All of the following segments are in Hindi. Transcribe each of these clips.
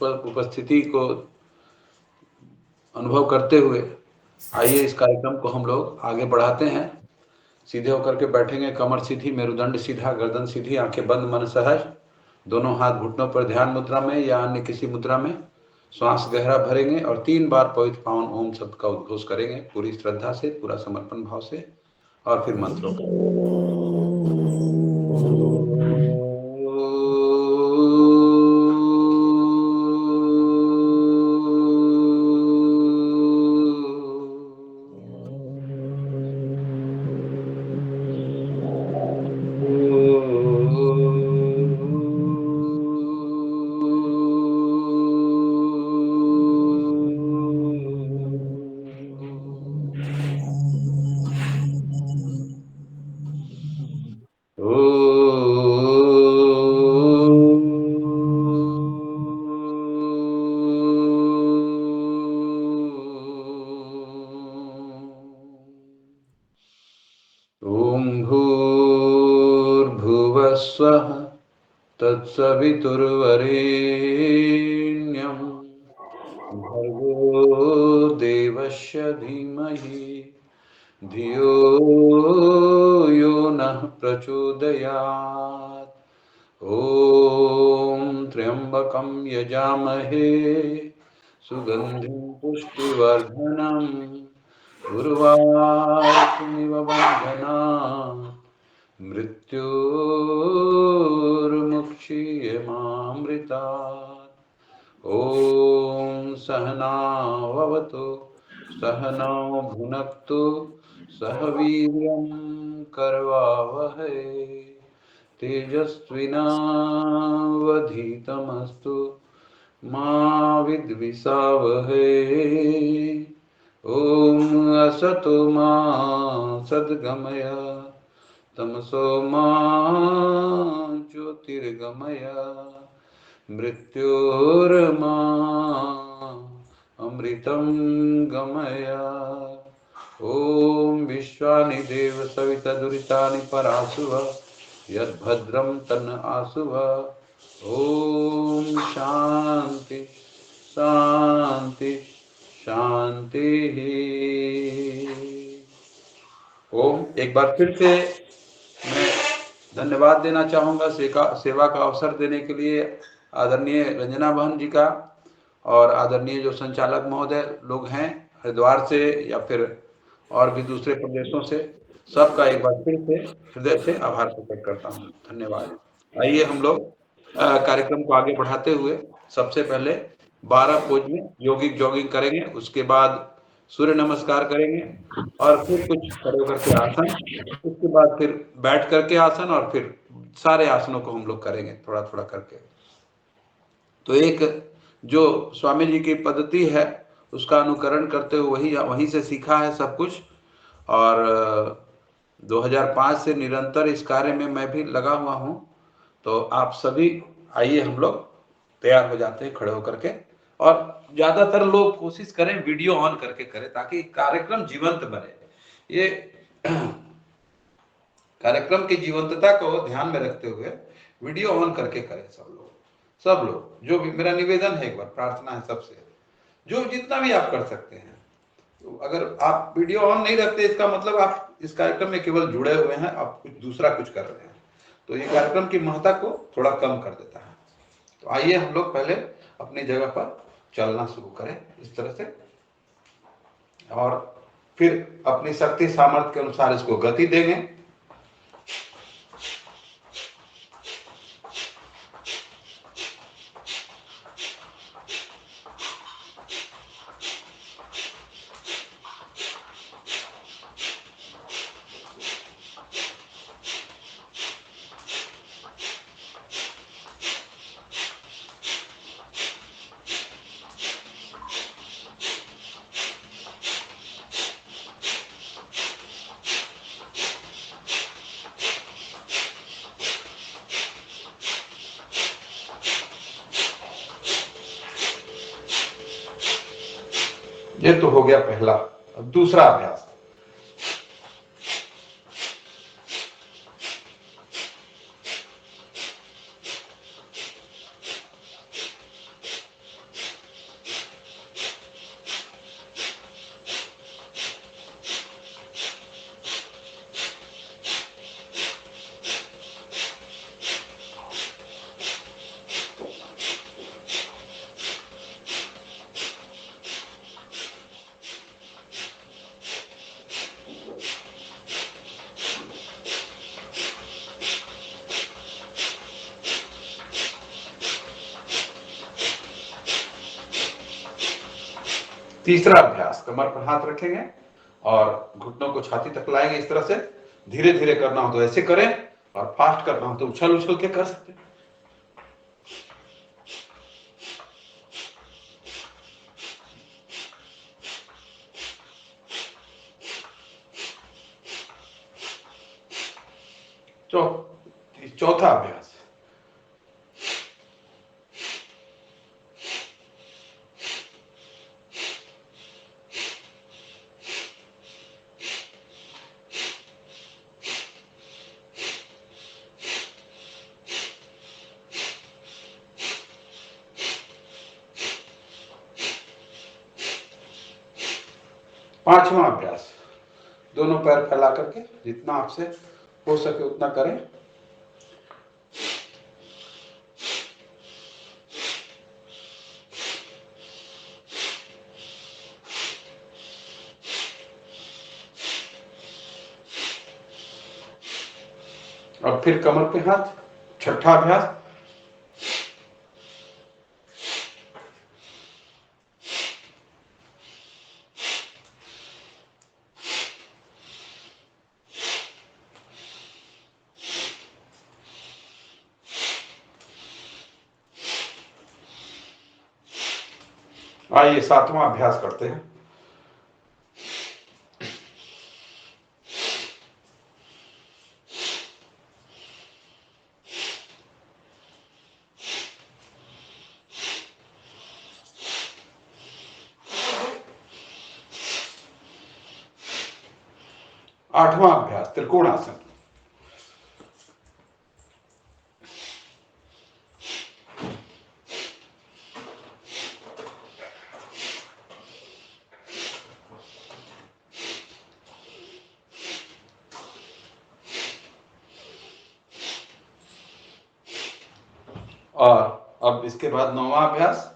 उपस्थिति को अनुभव करते हुए आइए इस कार्यक्रम को हम लोग आगे बढ़ाते हैं। सीधे होकर के बैठेंगे, कमर सीधी, मेरुदंड सीधा, गर्दन सीधी, आंखें बंद, मन सहज, दोनों हाथ घुटनों पर ध्यान मुद्रा में या अन्य किसी मुद्रा में श्वास गहरा भरेंगे और 3 बार पवित्र पावन ओम शब्द का उद्घोष करेंगे पूरी श्रद्धा से, पूरा समर्पण भाव से। और फिर मंत्रों स्वः तत्सवितुर्वरेण्यं भर्गो देवस्य धीमहि धियो यो नः प्रचोदयात्। ॐ त्र्यम्बकं यजामहे सुगन्धिं पुष्टिवर्धनम् उर्वारुकमिव बन्धनात् मृत्योर्मुक्षीयमामृतात्। ॐ सहनाववतु सहनौ भुनक्तु सह वीर्यं करवावहै तेजस्विनावधीतमस्तु मा विद्विषावहै। ॐ असतो मा सद्गमय तमसो मा ज्योतिर्गमय मृत्योर्मा अमृतं गमय। ॐ विश्वानि देव सविता दुरितानि परासुव यद्भद्रं तन्न आसुव। ॐ शांति शांति शांति। ओम एक बार फिर से मैं धन्यवाद देना चाहूँगा सेवा का अवसर देने के लिए आदरणीय रंजना बहन जी का और आदरणीय जो संचालक महोदय लोग हैं हरिद्वार से या फिर और भी दूसरे प्रदेशों से, सबका एक बार फिर से हृदय से आभार प्रकट करता हूँ। धन्यवाद। आइए हम लोग कार्यक्रम को आगे बढ़ाते हुए सबसे पहले 12 पोज में योगिक जॉगिंग करेंगे, उसके बाद सूर्य नमस्कार करेंगे और फिर कुछ खड़े होकर के आसन, उसके बाद फिर बैठ करके आसन और फिर सारे आसनों को हम लोग करेंगे थोड़ा थोड़ा करके। तो एक जो स्वामी जी की पद्धति है उसका अनुकरण करते हुए वहीं से सीखा है सब कुछ। और 2005 से निरंतर इस कार्य में मैं भी लगा हुआ हूँ। तो आप सभी आइए हम लोग तैयार हो जाते हैं खड़े होकर के, और ज्यादातर लोग कोशिश करें वीडियो ऑन करके करें ताकि कार्यक्रम जीवंत बने। ये कार्यक्रम की जीवंतता को ध्यान में रखते हुए वीडियो ऑन करके करें सब लोग जो भी मेरा निवेदन है, एक बार प्रार्थना है सबसे, जो जितना भी आप कर सकते हैं। तो अगर आप वीडियो ऑन नहीं रखते इसका मतलब आप इस कार्यक्रम में केवल जुड़े हुए हैं, आप कुछ दूसरा कुछ कर रहे हैं, तो ये कार्यक्रम की महत्ता को थोड़ा कम कर देता है। तो आइए हम लोग पहले अपनी जगह पर चलना शुरू करें इस तरह से, और फिर अपनी शक्ति सामर्थ्य के अनुसार इसको गति देंगे। ये तो हो गया पहला। अब दूसरा अभ्यास, तीसरा अभ्यास, कमर पर हाथ रखेंगे और घुटनों को छाती तक लाएंगे इस तरह से। धीरे धीरे करना हो तो ऐसे करें और फास्ट करना हो तो उछल उछल के कर सकते हैं। चौथा अभ्यास, पांचवा अभ्यास, दोनों पैर फैला करके जितना आपसे हो सके उतना करें। और फिर कमर पे हाथ, छठा अभ्यास, आइए सातवां अभ्यास करते हैं। आठवां अभ्यास, त्रिकोणासन। और अब इसके बाद नौवां अभ्यास,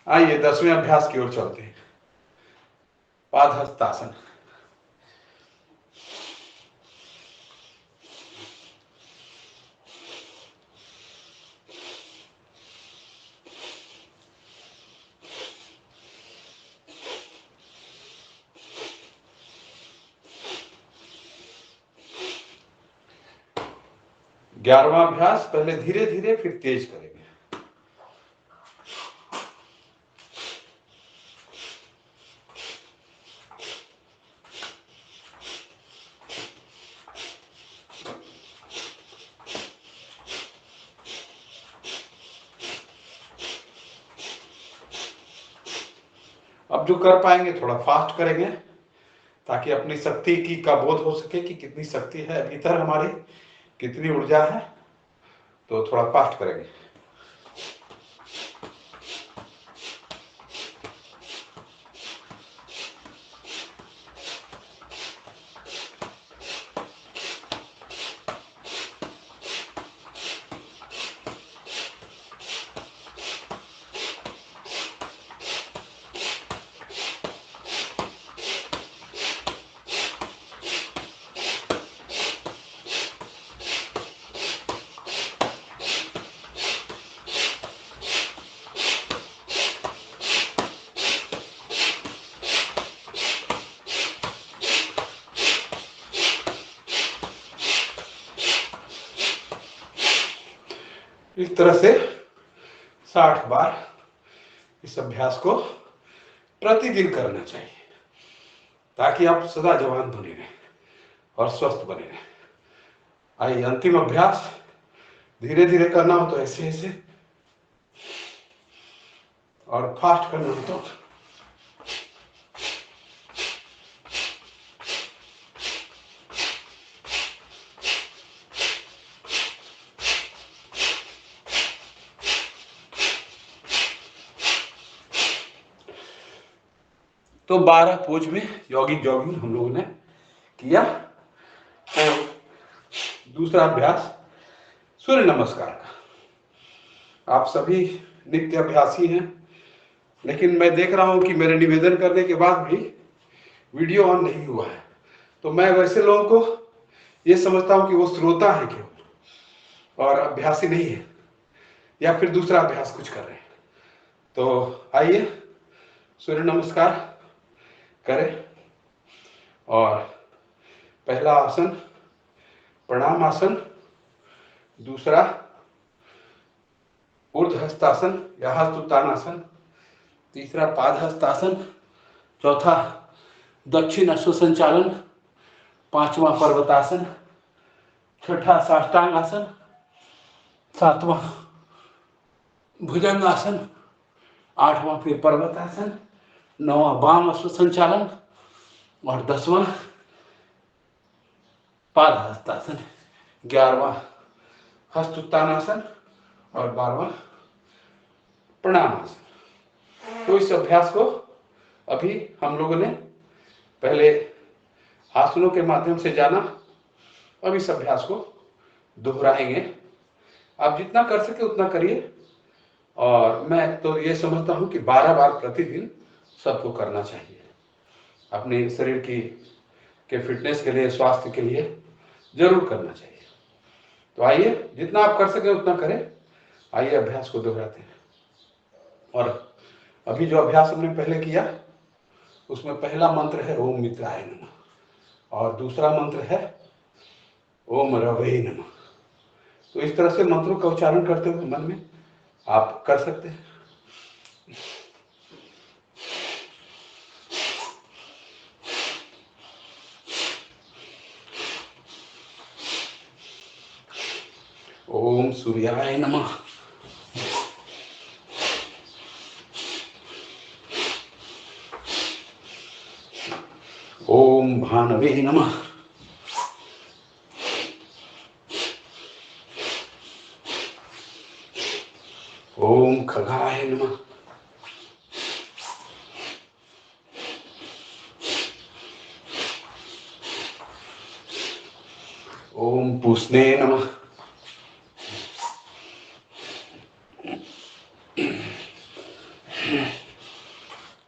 आइए 10वें अभ्यास की ओर चलते हैं, पादहस्तासन। ग्यारहवां अभ्यास, पहले धीरे धीरे फिर तेज करेंगे। अब जो कर पाएंगे थोड़ा फास्ट करेंगे ताकि अपनी शक्ति की का बोध हो सके कि कितनी शक्ति है भीतर हमारी, कितनी ऊर्जा है। तो थोड़ा फास्ट करेंगे। इस तरह से 60 बार इस अभ्यास को प्रतिदिन करना चाहिए ताकि आप सदा जवान बने रहें और स्वस्थ बने रहें। आइए अंतिम अभ्यास, धीरे धीरे करना हो तो ऐसे ऐसे और फास्ट करना हो तो तो 12 पोज में यौगिक जॉगिंग हम लोगों ने किया। दूसरा अभ्यास सूर्य नमस्कार का। आप सभी नित्य अभ्यासी हैं, लेकिन मैं देख रहा हूं कि मेरे निवेदन करने के बाद भी वीडियो ऑन नहीं हुआ है। तो मैं वैसे लोगों को ये समझता हूं कि वो श्रोता है केवल और अभ्यासी नहीं है, या फिर दूसरा अभ्यास कुछ कर रहे हैं। तो आइए सूर्य नमस्कार करें। और पहला आसन प्रणाम आसन, दूसरा ऊर्ध्व हस्तासन या हस्त उत्तानासन, तीसरा पाद हस्तासन, चौथा दक्षिण अश्व संचालन, पांचवा पर्वतासन, छठा साष्टांग आसन, सातवां भुजंगासन, आठवां फिर पर्वतासन, नौवां वाम अश्व संचालन और 10वां पाद हस्तासन, 11वां हस्त उत्तानासन और 12वां प्रणाम आसन। तो इस अभ्यास को अभी हम लोगों ने पहले आसनों के माध्यम से जाना, अब इस अभ्यास को दोहराएंगे। आप जितना कर सके उतना करिए। और मैं तो ये समझता हूं कि 12 बार प्रतिदिन सबको करना चाहिए, अपने शरीर की के फिटनेस के लिए, स्वास्थ्य के लिए जरूर करना चाहिए। तो आइए जितना आप कर सके उतना करें। आइए अभ्यास को दोहराते हैं। और अभी जो अभ्यास हमने पहले किया उसमें पहला मंत्र है ओम मित्राय नमः और दूसरा मंत्र है ओम रवै नमः। तो इस तरह से मंत्रों का उच्चारण करते हुए मन में आप कर सकते हैं। ओम सूर्याय नमः, ओम भानवे नमः, ओम खगाय नमः, ओम पूष्णे नमः,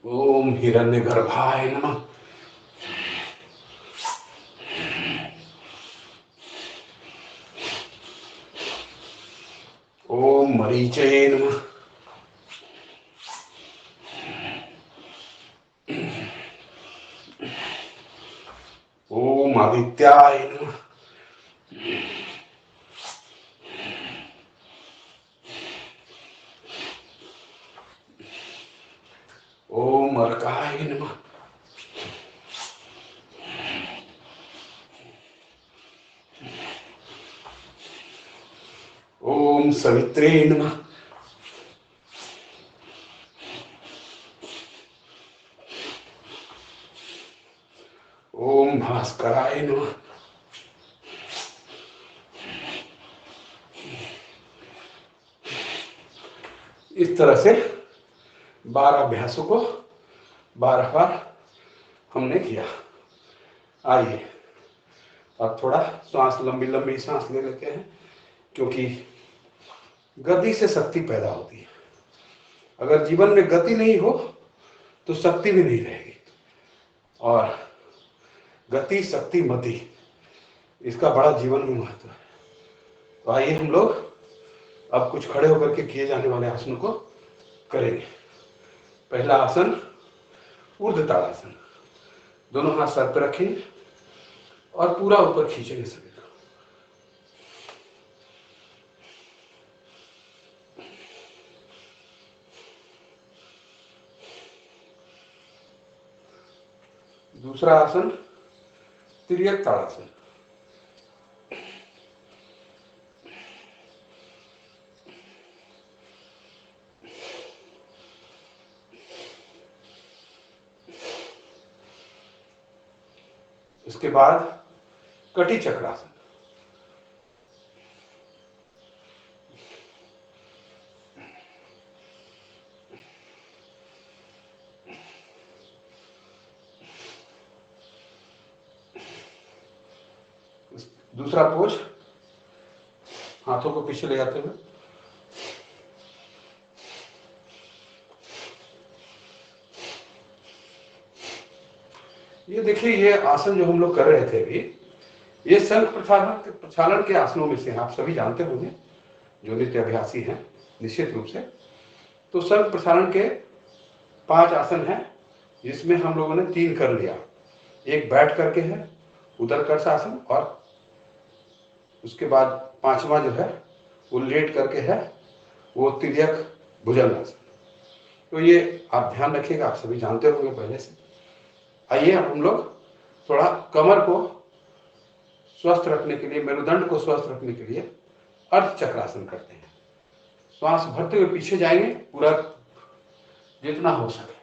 ओम हिरण्यगर्भाय नमः, ओम मरीचये नमः, ओम आदित्याय नमः, ओम अर्काय नमः, ओम सवित्रे नमः, ओम भास्कराय नमः, इस तरह से 12 अभ्यासों को 12 बार हमने किया। आइए अब थोड़ा सांस, लंबी लंबी सांस ले लेते हैं, क्योंकि गति से शक्ति पैदा होती है। अगर जीवन में गति नहीं हो तो शक्ति भी नहीं रहेगी। और गति, शक्ति, मति, इसका बड़ा जीवन में महत्व है। तो आइए हम लोग अब कुछ खड़े होकर के किए जाने वाले आसनों को करेंगे। पहला आसन ऊर्ध्व ताड़ासन। दोनों हाथ सर पर रखेंगे और पूरा ऊपर खींचेंगे शरीर को। दूसरा आसन तिर्यक ताड़ासन। इसके बाद कटी चक्रासन। दूसरा पोज, हाथों को पीछे ले जाते हुए। ये देखिए, ये आसन जो हम लोग कर रहे थे अभी, ये शंख प्रक्षालन के आसनों में से आप सभी जानते होंगे जो नित्य अभ्यासी हैं निश्चित रूप से। तो शंख प्रक्षालन के 5 आसन हैं, जिसमें हम लोगों ने 3 कर लिया। एक बैठ करके है उदरकर्ष आसन, और उसके बाद 5वां जो है वो लेट करके है, वो तिर्यक भुजंगासन। तो ये आप ध्यान रखिएगा, आप सभी जानते होंगे पहले से। आइए अब हम लोग थोड़ा कमर को स्वस्थ रखने के लिए, मेरुदंड को स्वस्थ रखने के लिए अर्ध चक्रासन करते हैं। श्वास भरते हुए पीछे जाएंगे पूरा जितना हो सके।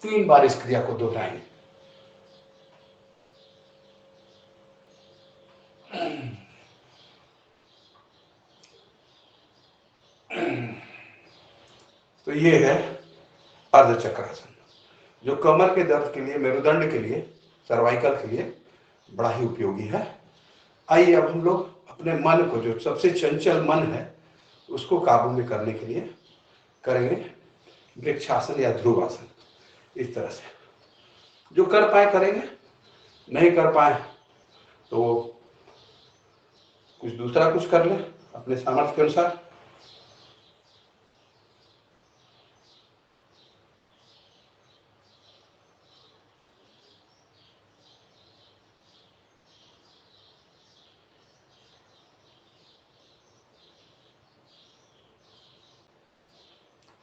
3 बार इस क्रिया को दोहराएंगे। तो ये है अर्ध चक्रासन, जो कमर के दर्द के लिए, मेरुदंड के लिए, सर्वाइकल के लिए बड़ा ही उपयोगी है। आइए अब हम लोग अपने मन को, जो सबसे चंचल मन है, उसको काबू में करने के लिए करेंगे वृक्षासन या ध्रुवासन। इस तरह से जो कर पाए करेंगे, नहीं कर पाए तो कुछ दूसरा कुछ कर ले अपने सामर्थ्य के अनुसार।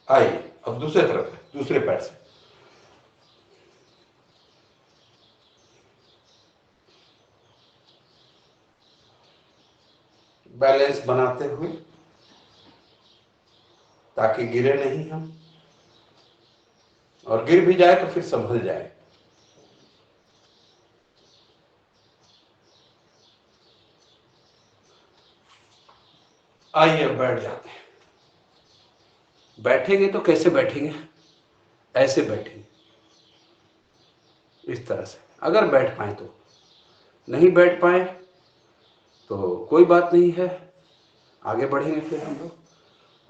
आइए अब दूसरे तरफ, दूसरे पैर से बैलेंस बनाते हुए, ताकि गिरे नहीं हम, और गिर भी जाए तो फिर संभल जाए। आइए अब बैठ जाते हैं। बैठेंगे तो कैसे बैठेंगे? ऐसे बैठेंगे, इस तरह से, अगर बैठ पाए तो। नहीं बैठ पाए तो कोई बात नहीं है, आगे बढ़ेंगे फिर हम लोग।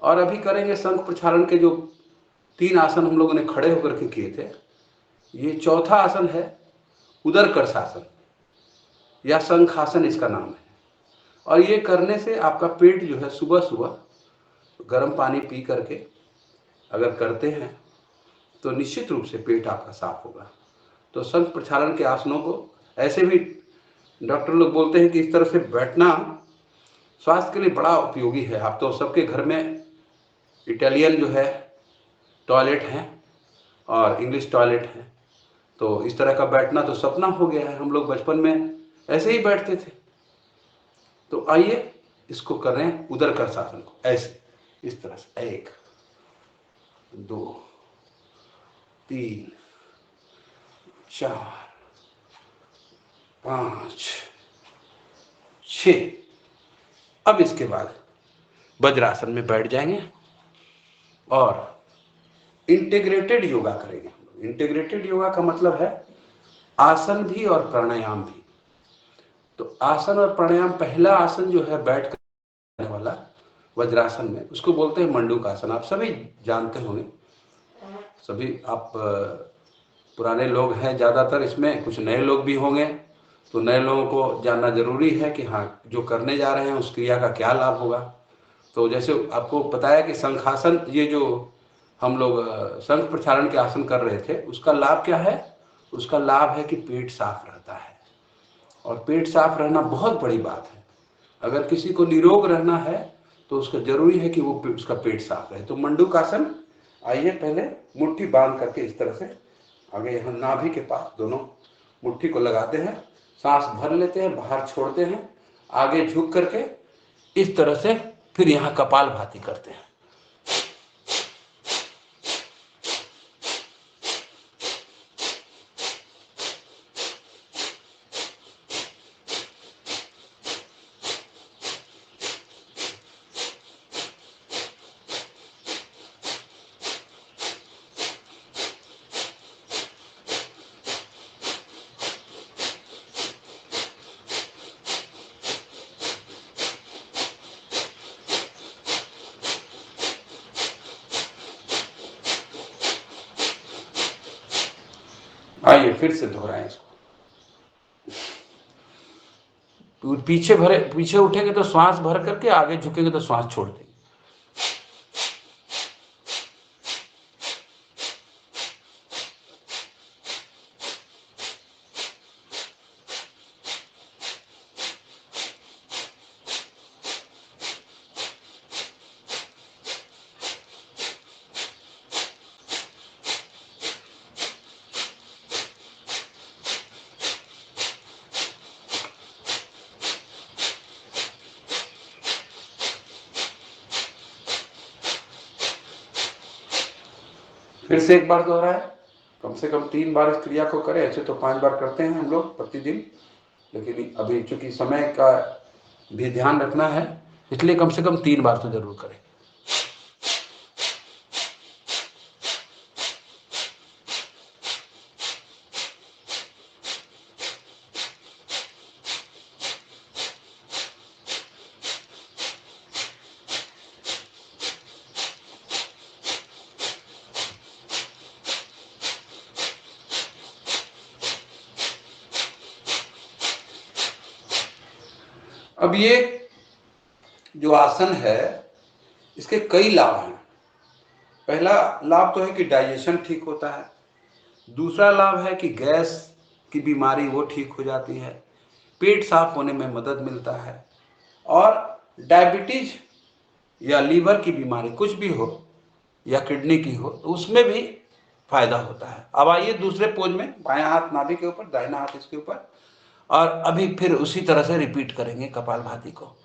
और अभी करेंगे शंख प्रक्षालन के जो 3 आसन हम लोगों ने खड़े होकर के किए थे। ये चौथा आसन है उदरकर्ष आसन या शंखासन इसका नाम है। और ये करने से आपका पेट जो है, सुबह सुबह गर्म पानी पी करके अगर करते हैं तो निश्चित रूप से पेट आपका साफ होगा। तो शंख प्रक्षालन के आसनों को ऐसे भी डॉक्टर लोग बोलते हैं कि इस तरह से बैठना स्वास्थ्य के लिए बड़ा उपयोगी है। आप तो सबके घर में इटालियन जो है टॉयलेट हैं और इंग्लिश टॉयलेट हैं, तो इस तरह का बैठना तो सपना हो गया है। हम लोग बचपन में ऐसे ही बैठते थे। तो आइए इसको कर रहे हैं उदरकर्ष आसन को, ऐसे, इस तरह से। 1 2 3 4 5 6। अब इसके बाद वज्रासन में बैठ जाएंगे और इंटीग्रेटेड योगा करेंगे। इंटीग्रेटेड योगा का मतलब है आसन भी और प्राणायाम भी। तो आसन और प्राणायाम, पहला आसन जो है बैठ करने वाला वज्रासन में, उसको बोलते हैं मंडूक आसन। आप सभी जानते होंगे, सभी आप पुराने लोग हैं ज़्यादातर, इसमें कुछ नए लोग भी होंगे। तो नए लोगों को जानना जरूरी है कि हाँ, जो करने जा रहे हैं उस क्रिया का क्या लाभ होगा। तो जैसे आपको बताया कि शंखासन, ये जो हम लोग शंख प्रक्षालन के आसन कर रहे थे, उसका लाभ क्या है? उसका लाभ है कि पेट साफ रहता है, और पेट साफ रहना बहुत बड़ी बात है। अगर किसी को निरोग रहना है तो उसका जरूरी है कि वो उसका पेट साफ रहे। तो मंडूक आसन, आइए पहले मुट्ठी बांध करके इस तरह से आगे यहाँ नाभि के पास दोनों मुट्ठी को लगाते हैं, सांस भर लेते हैं, बाहर छोड़ते हैं, आगे झुक करके इस तरह से, फिर यहाँ कपालभाति करते हैं। फिर से दोहराएं इसको। पीछे उठेंगे तो श्वास भर करके, आगे झुकेंगे तो श्वास छोड़ देंगे। फिर से एक बार दोहराएं। कम से कम 3 बार इस क्रिया को करें। ऐसे तो 5 बार करते हैं हम लोग प्रतिदिन, लेकिन अभी चूंकि समय का भी ध्यान रखना है, इसलिए कम से कम 3 बार तो जरूर करें। अब ये जो आसन है, इसके कई लाभ हैं। पहला लाभ तो है कि डाइजेशन ठीक होता है। दूसरा लाभ है कि गैस की बीमारी वो ठीक हो जाती है, पेट साफ होने में मदद मिलता है, और डायबिटीज या लीवर की बीमारी कुछ भी हो या किडनी की हो तो उसमें भी फायदा होता है। अब आइए दूसरे पोज में, बायां हाथ नाभि के ऊपर, दाहिना हाथ इसके ऊपर, और अभी फिर उसी तरह से रिपीट करेंगे कपालभाति को।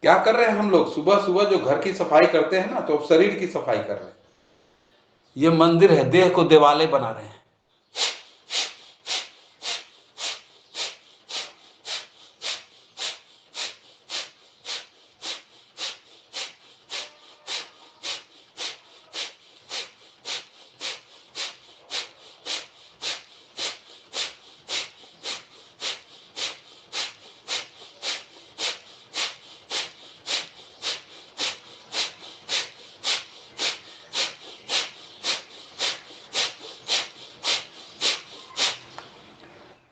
क्या कर रहे हैं हम लोग? सुबह सुबह जो घर की सफाई करते हैं ना, तो शरीर की सफाई कर रहे हैं। ये मंदिर है, देह को दिवाले बना रहे हैं।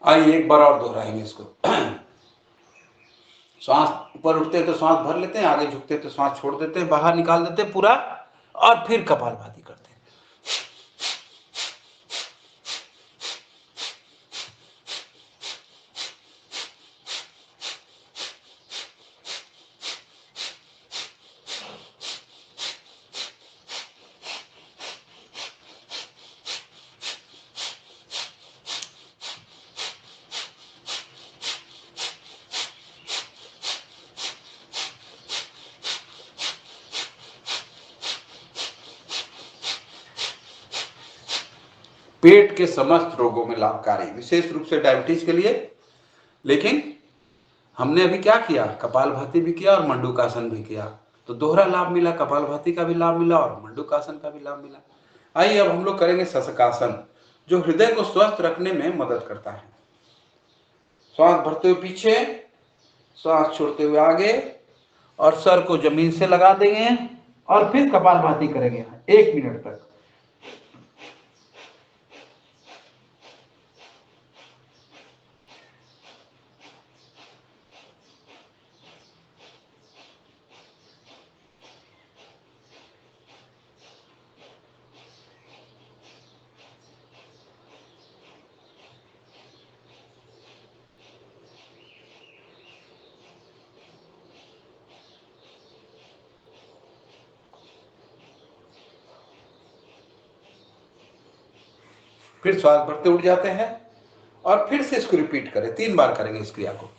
आइए एक बार और दोहराएंगे इसको। श्वास ऊपर उठते हैं तो श्वास भर लेते हैं, आगे झुकते हैं तो श्वास छोड़ देते हैं, बाहर निकाल देते हैं पूरा, और फिर कपालभाति करते हैं। पेट के समस्त रोगों में लाभकारी, विशेष रूप से डायबिटीज के लिए। लेकिन हमने अभी क्या किया? कपालभाति भी किया और मंडूकासन भी किया, तो दोहरा लाभ मिला, कपालभाति का भी लाभ मिला और मंडूकासन का भी लाभ मिला। आइए अब हम लोग करेंगे शशकासन, जो हृदय को स्वस्थ रखने में मदद करता है। श्वास भरते हुए पीछे, श्वास छोड़ते हुए आगे, और सर को जमीन से लगा देंगे, और फिर कपालभाति करेंगे 1 मिनट तक। फिर श्वास भरते उठ जाते हैं, और फिर से इसको रिपीट करें। 3 बार करेंगे इस क्रिया को।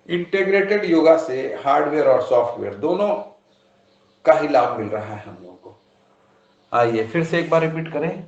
इंटीग्रेटेड योगा से हार्डवेयर और सॉफ्टवेयर दोनों का ही लाभ मिल रहा है हम लोगों को। आइए फिर से एक बार रिपीट करें।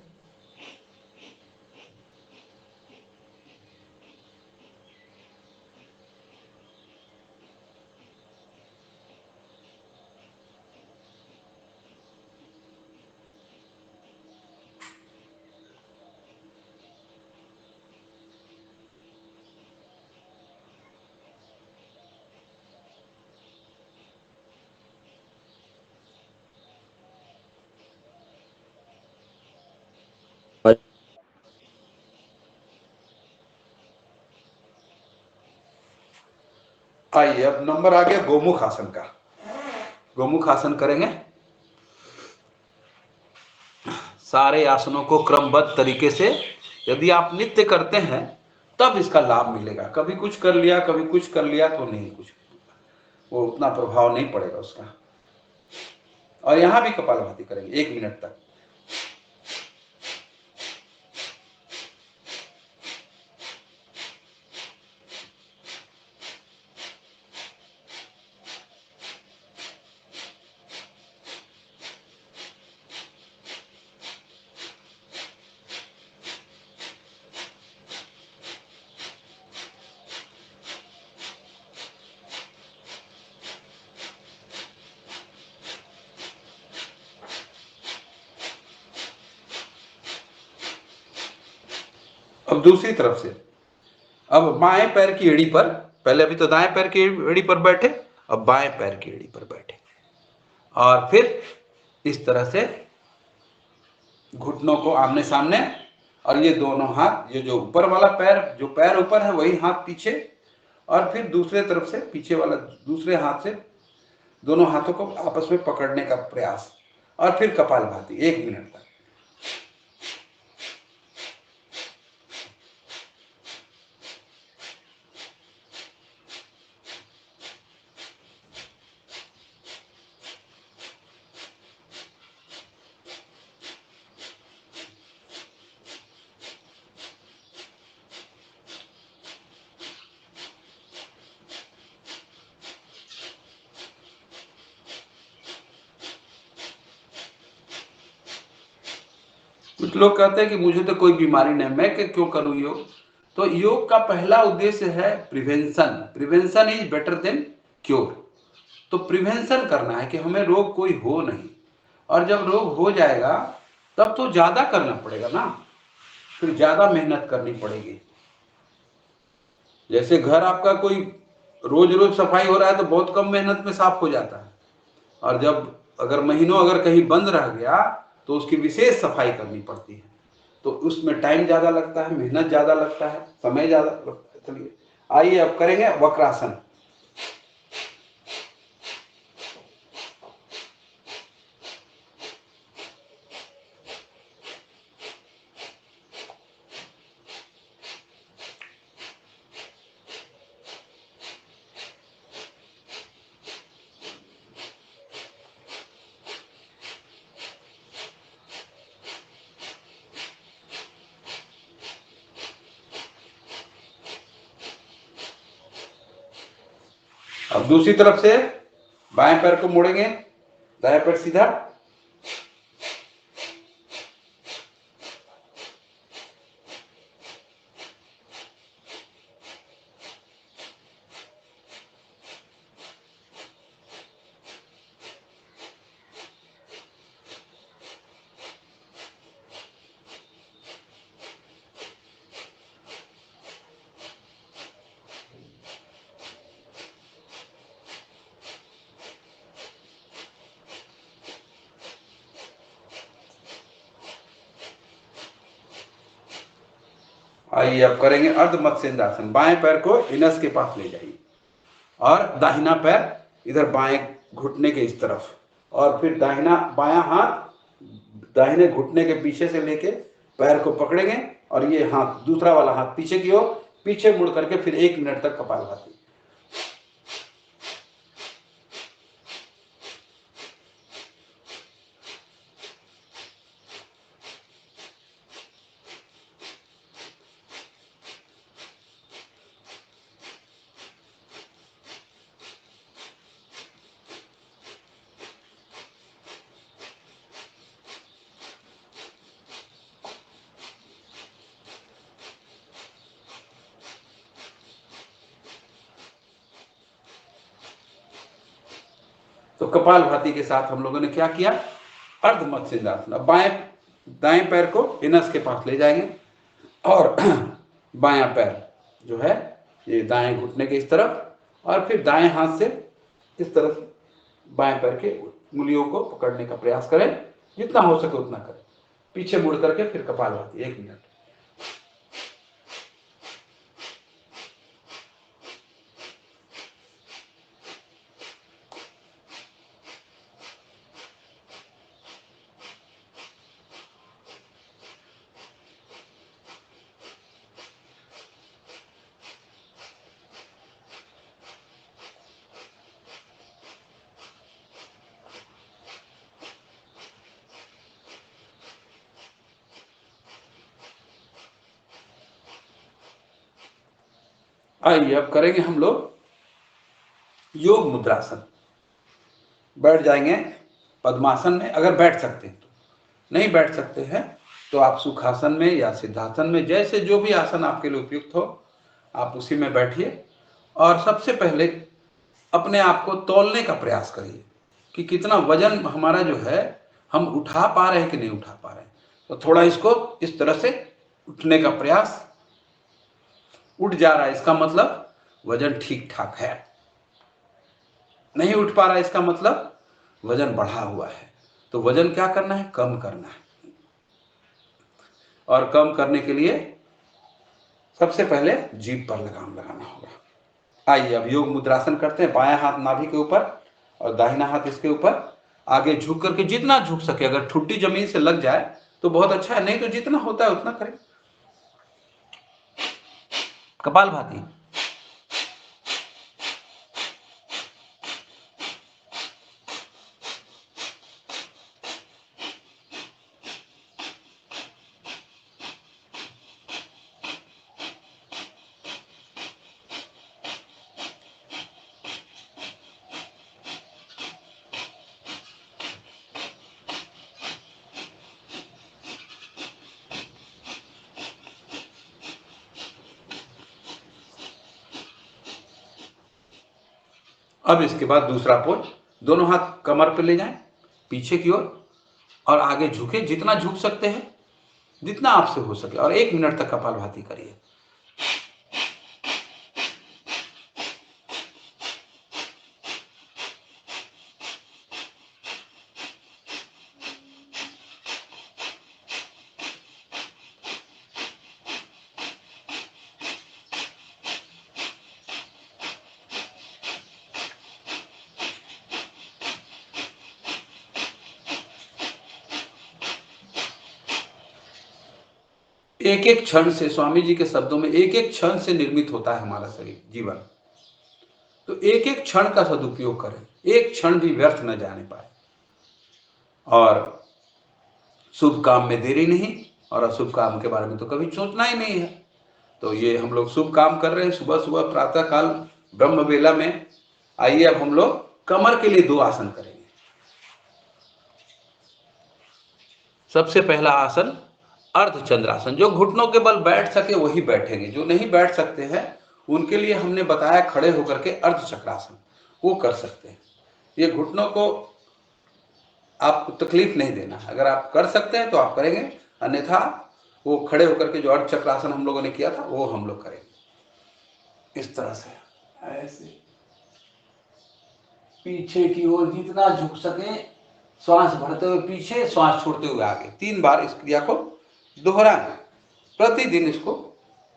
आइए अब नंबर आ गया गोमुख आसन का। गोमुख आसन करेंगे। सारे आसनों को क्रमबद्ध तरीके से यदि आप नित्य करते हैं तब इसका लाभ मिलेगा। कभी कुछ कर लिया कभी कुछ कर लिया तो नहीं, कुछ वो उतना प्रभाव नहीं पड़ेगा उसका। और यहां भी कपालभाति करेंगे 1 मिनट तक। अब दूसरी तरफ से, अब बाएं पैर की एड़ी पर, पहले अभी तो दाएं पैर की एड़ी पर बैठे, अब बाएं पैर की एड़ी पर बैठे और फिर इस तरह से घुटनों को आमने सामने, और ये दोनों हाथ, ये जो ऊपर वाला पैर, जो पैर ऊपर है वही हाथ पीछे, और फिर दूसरे तरफ से पीछे वाला दूसरे हाथ से दोनों हाथों को आपस में पकड़ने का प्रयास, और फिर कपालभाति 1 मिनट तक। कुछ लोग कहते हैं कि मुझे तो कोई बीमारी नहीं, मैं क्यों करूं योग। तो योग का पहला उद्देश्य है prevention. Prevention is better than cure. तो प्रिवेंशन करना है कि हमें रोग कोई हो नहीं, और जब रोग हो जाएगा तब तो ज्यादा करना पड़ेगा ना, फिर ज्यादा मेहनत करनी पड़ेगी। जैसे घर आपका कोई रोज रोज सफाई हो रहा है तो बहुत कम मेहनत में साफ हो जाता है, और जब अगर महीनों अगर कहीं बंद रह गया तो उसकी विशेष सफाई करनी पड़ती है, तो उसमें टाइम ज्यादा लगता है, मेहनत ज्यादा लगता है, समय ज्यादा लगता है। चलिए आइए अब करेंगे वक्रासन। अब दूसरी तरफ से बाएं पैर को मोड़ेंगे, दाएं पैर सीधा, आइए अब करेंगे अर्ध मत्स्येंद्रासन। बाएं पैर को इनस के पास ले जाइए और दाहिना पैर इधर बाएं घुटने के इस तरफ, और फिर दाहिना बायां हाथ दाहिने घुटने के पीछे से लेके पैर को पकड़ेंगे, और ये हाथ दूसरा वाला हाथ पीछे की ओर, पीछे मुड़ करके फिर 1 मिनट तक कपालभाति। तो कपालभाति के साथ हम लोगों ने क्या किया, अर्ध मत्स्येंद्रासन। अब दाएं पैर को इनस के पास ले जाएंगे और बायां पैर जो है ये दाएं घुटने के इस तरफ, और फिर दाएं हाथ से इस तरफ बाएं पैर के उंगलियों को पकड़ने का प्रयास करें, जितना हो सके उतना करें। पीछे मुड़ करके फिर कपालभाति 1 मिनट। आइए अब करेंगे हम लोग योग मुद्रासन। बैठ जाएंगे पद्मासन में, अगर बैठ सकते हैं तो। नहीं बैठ सकते हैं तो आप सुखासन में या सिद्धासन में, जैसे जो भी आसन आपके लिए उपयुक्त हो आप उसी में बैठिए। और सबसे पहले अपने आप को तौलने का प्रयास करिए कि कितना वजन हमारा जो है हम उठा पा रहे हैं कि नहीं उठा पा रहे हैं। तो थोड़ा इसको इस तरह से उठने का प्रयास, उठ जा रहा है इसका मतलब वजन ठीक ठाक है, नहीं उठ पा रहा है इसका मतलब वजन बढ़ा हुआ है। तो वजन क्या करना है, कम करना है। और कम करने के लिए सबसे पहले जीभ पर लगाम लगाना होगा। आइए अब योग मुद्रासन करते हैं। बायां हाथ नाभि के ऊपर और दाहिना हाथ इसके ऊपर, आगे झुक करके जितना झुक सके। अगर ठुड्डी जमीन से लग जाए तो बहुत अच्छा है, नहीं तो जितना होता है उतना करें। कपालभाति। अब इसके बाद दूसरा पोज, दोनों हाथ कमर पर ले जाएं पीछे की ओर और आगे झुके, जितना झुक सकते हैं, जितना आपसे हो सके, और 1 मिनट तक कपालभाति करिए। एक एक क्षण से, स्वामी जी के शब्दों में, एक एक क्षण से निर्मित होता है हमारा शरीर, जीवन। तो एक एक क्षण का सदुपयोग करें, एक क्षण भी व्यर्थ न जाने पाए। और शुभ काम में देरी नहीं, और अशुभ काम के बारे में तो कभी सोचना ही नहीं है। तो ये हम लोग शुभ काम कर रहे हैं सुबह सुबह प्रातः काल ब्रह्म वेला में। आइए अब हम लोग कमर के लिए 2 आसन करेंगे। सबसे पहला आसन अर्धचंद्रासन। जो घुटनों के बल बैठ सके वही बैठेंगे, जो नहीं बैठ सकते हैं उनके लिए हमने बताया खड़े होकर के अर्धचक्रासन, वो कर सकते हैं। ये घुटनों को आपको तकलीफ नहीं देना, अगर आप कर सकते हैं तो आप करेंगे, अन्यथा वो खड़े होकर के जो अर्धचक्रासन हम लोगों ने किया था वो हम लोग करेंगे इस तरह से। ऐसे पीछे की ओर जितना झुक सके, श्वास भरते हुए पीछे, श्वास छोड़ते हुए आगे। 3 बार इस क्रिया को दोहराएं। प्रतिदिन इसको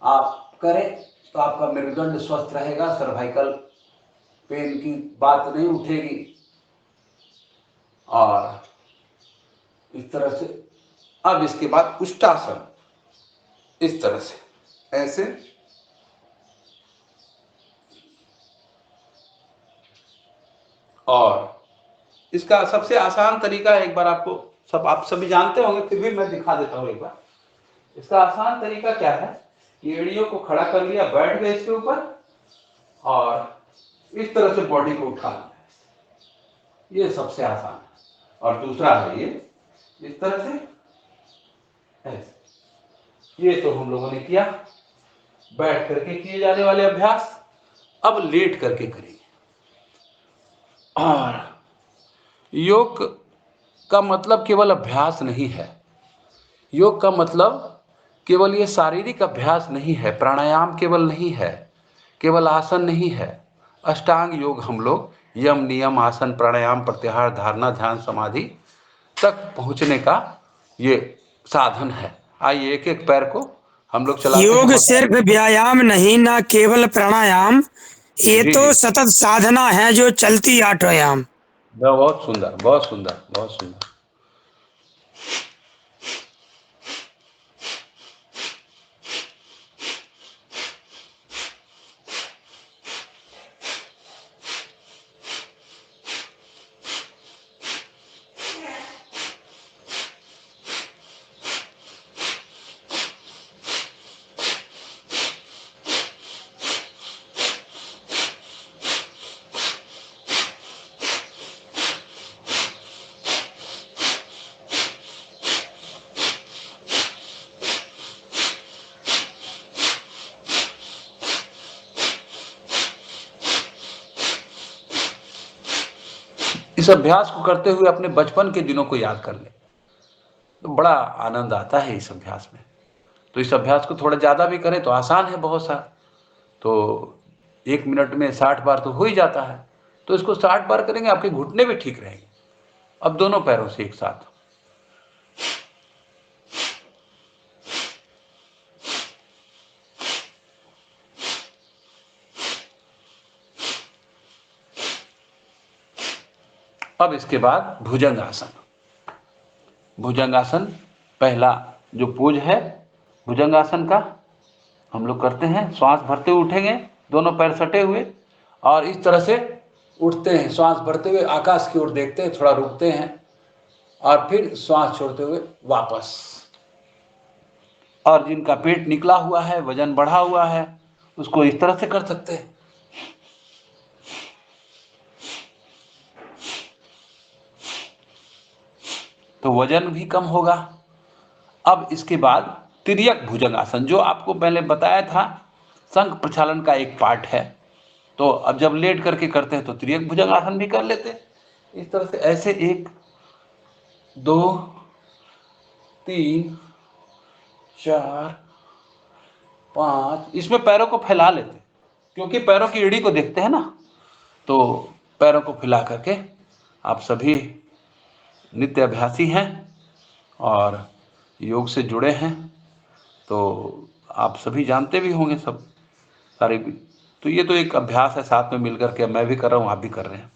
आप करें तो आपका मेरुदंड स्वस्थ रहेगा, सर्वाइकल पेन की बात नहीं उठेगी। और इस तरह से अब इसके बाद उष्टासन, इस तरह से ऐसे। और इसका सबसे आसान तरीका एक बार आपको आप सभी जानते होंगे, फिर भी मैं दिखा देता हूं एक बार। इसका आसान तरीका क्या है, एड़ियों को खड़ा कर लिया, बैठ गए इसके ऊपर और इस तरह से बॉडी को उठा लिया, ये सबसे आसान है। और दूसरा है ये इस तरह से ऐसे। ये तो हम लोगों ने किया बैठ करके किए जाने वाले अभ्यास। अब लेट करके करेंगे। और योग का मतलब केवल अभ्यास नहीं है। योग का मतलब केवल ये शारीरिक अभ्यास नहीं है, प्राणायाम केवल नहीं है, केवल आसन नहीं है। अष्टांग योग हम लोग यम नियम आसन प्राणायाम प्रत्याहार धारणा ध्यान समाधि तक पहुंचने का ये साधन है। आइए एक एक पैर को हम लोग चलाते हैं, योग बताइए। सिर्फ व्यायाम नहीं, ना केवल प्राणायाम, ये जी तो जी, सतत साधना है जो चलती आठयाम। बहुत सुंदर बहुत सुंदर बहुत सुंदर। इस अभ्यास को करते हुए अपने बचपन के दिनों को याद कर ले तो बड़ा आनंद आता है इस अभ्यास में। तो इस अभ्यास को थोड़ा ज़्यादा भी करें तो आसान है बहुत सा। तो 1 मिनट में 60 बार तो हो ही जाता है। तो इसको 60 बार करेंगे, आपके घुटने भी ठीक रहेंगे। अब दोनों पैरों से एक साथ। अब इसके बाद भुजंगासन। भुजंगासन पहला जो पोज है भुजंगासन का, हम लोग करते हैं। श्वास भरते हुए उठेंगे, दोनों पैर सटे हुए, और इस तरह से उठते हैं। श्वास भरते हुए आकाश की ओर देखते हैं, थोड़ा रुकते हैं, और फिर श्वास छोड़ते हुए वापस। और जिनका पेट निकला हुआ है, वजन बढ़ा हुआ है, उसको इस तरह से कर सकते हैं। तो वजन भी कम होगा। अब इसके बाद तिर्यक भुजंगासन, जो आपको पहले बताया था, शंख प्रक्षालन का एक पार्ट है। तो अब जब लेट करके करते हैं तो तिर्यक भुजंगासन भी कर लेते हैं। इस तरह से ऐसे 1 2 3 4 5, इसमें पैरों को फैला लेते हैं, क्योंकि पैरों की एड़ी को देखते हैं ना। तो पैरों को फैला करके आप सभी नित्य अभ्यासी हैं और योग से जुड़े हैं, तो आप सभी जानते भी होंगे सब सारे भी। तो ये तो एक अभ्यास है, साथ में मिलकर के मैं भी कर रहा हूँ, आप भी कर रहे हैं।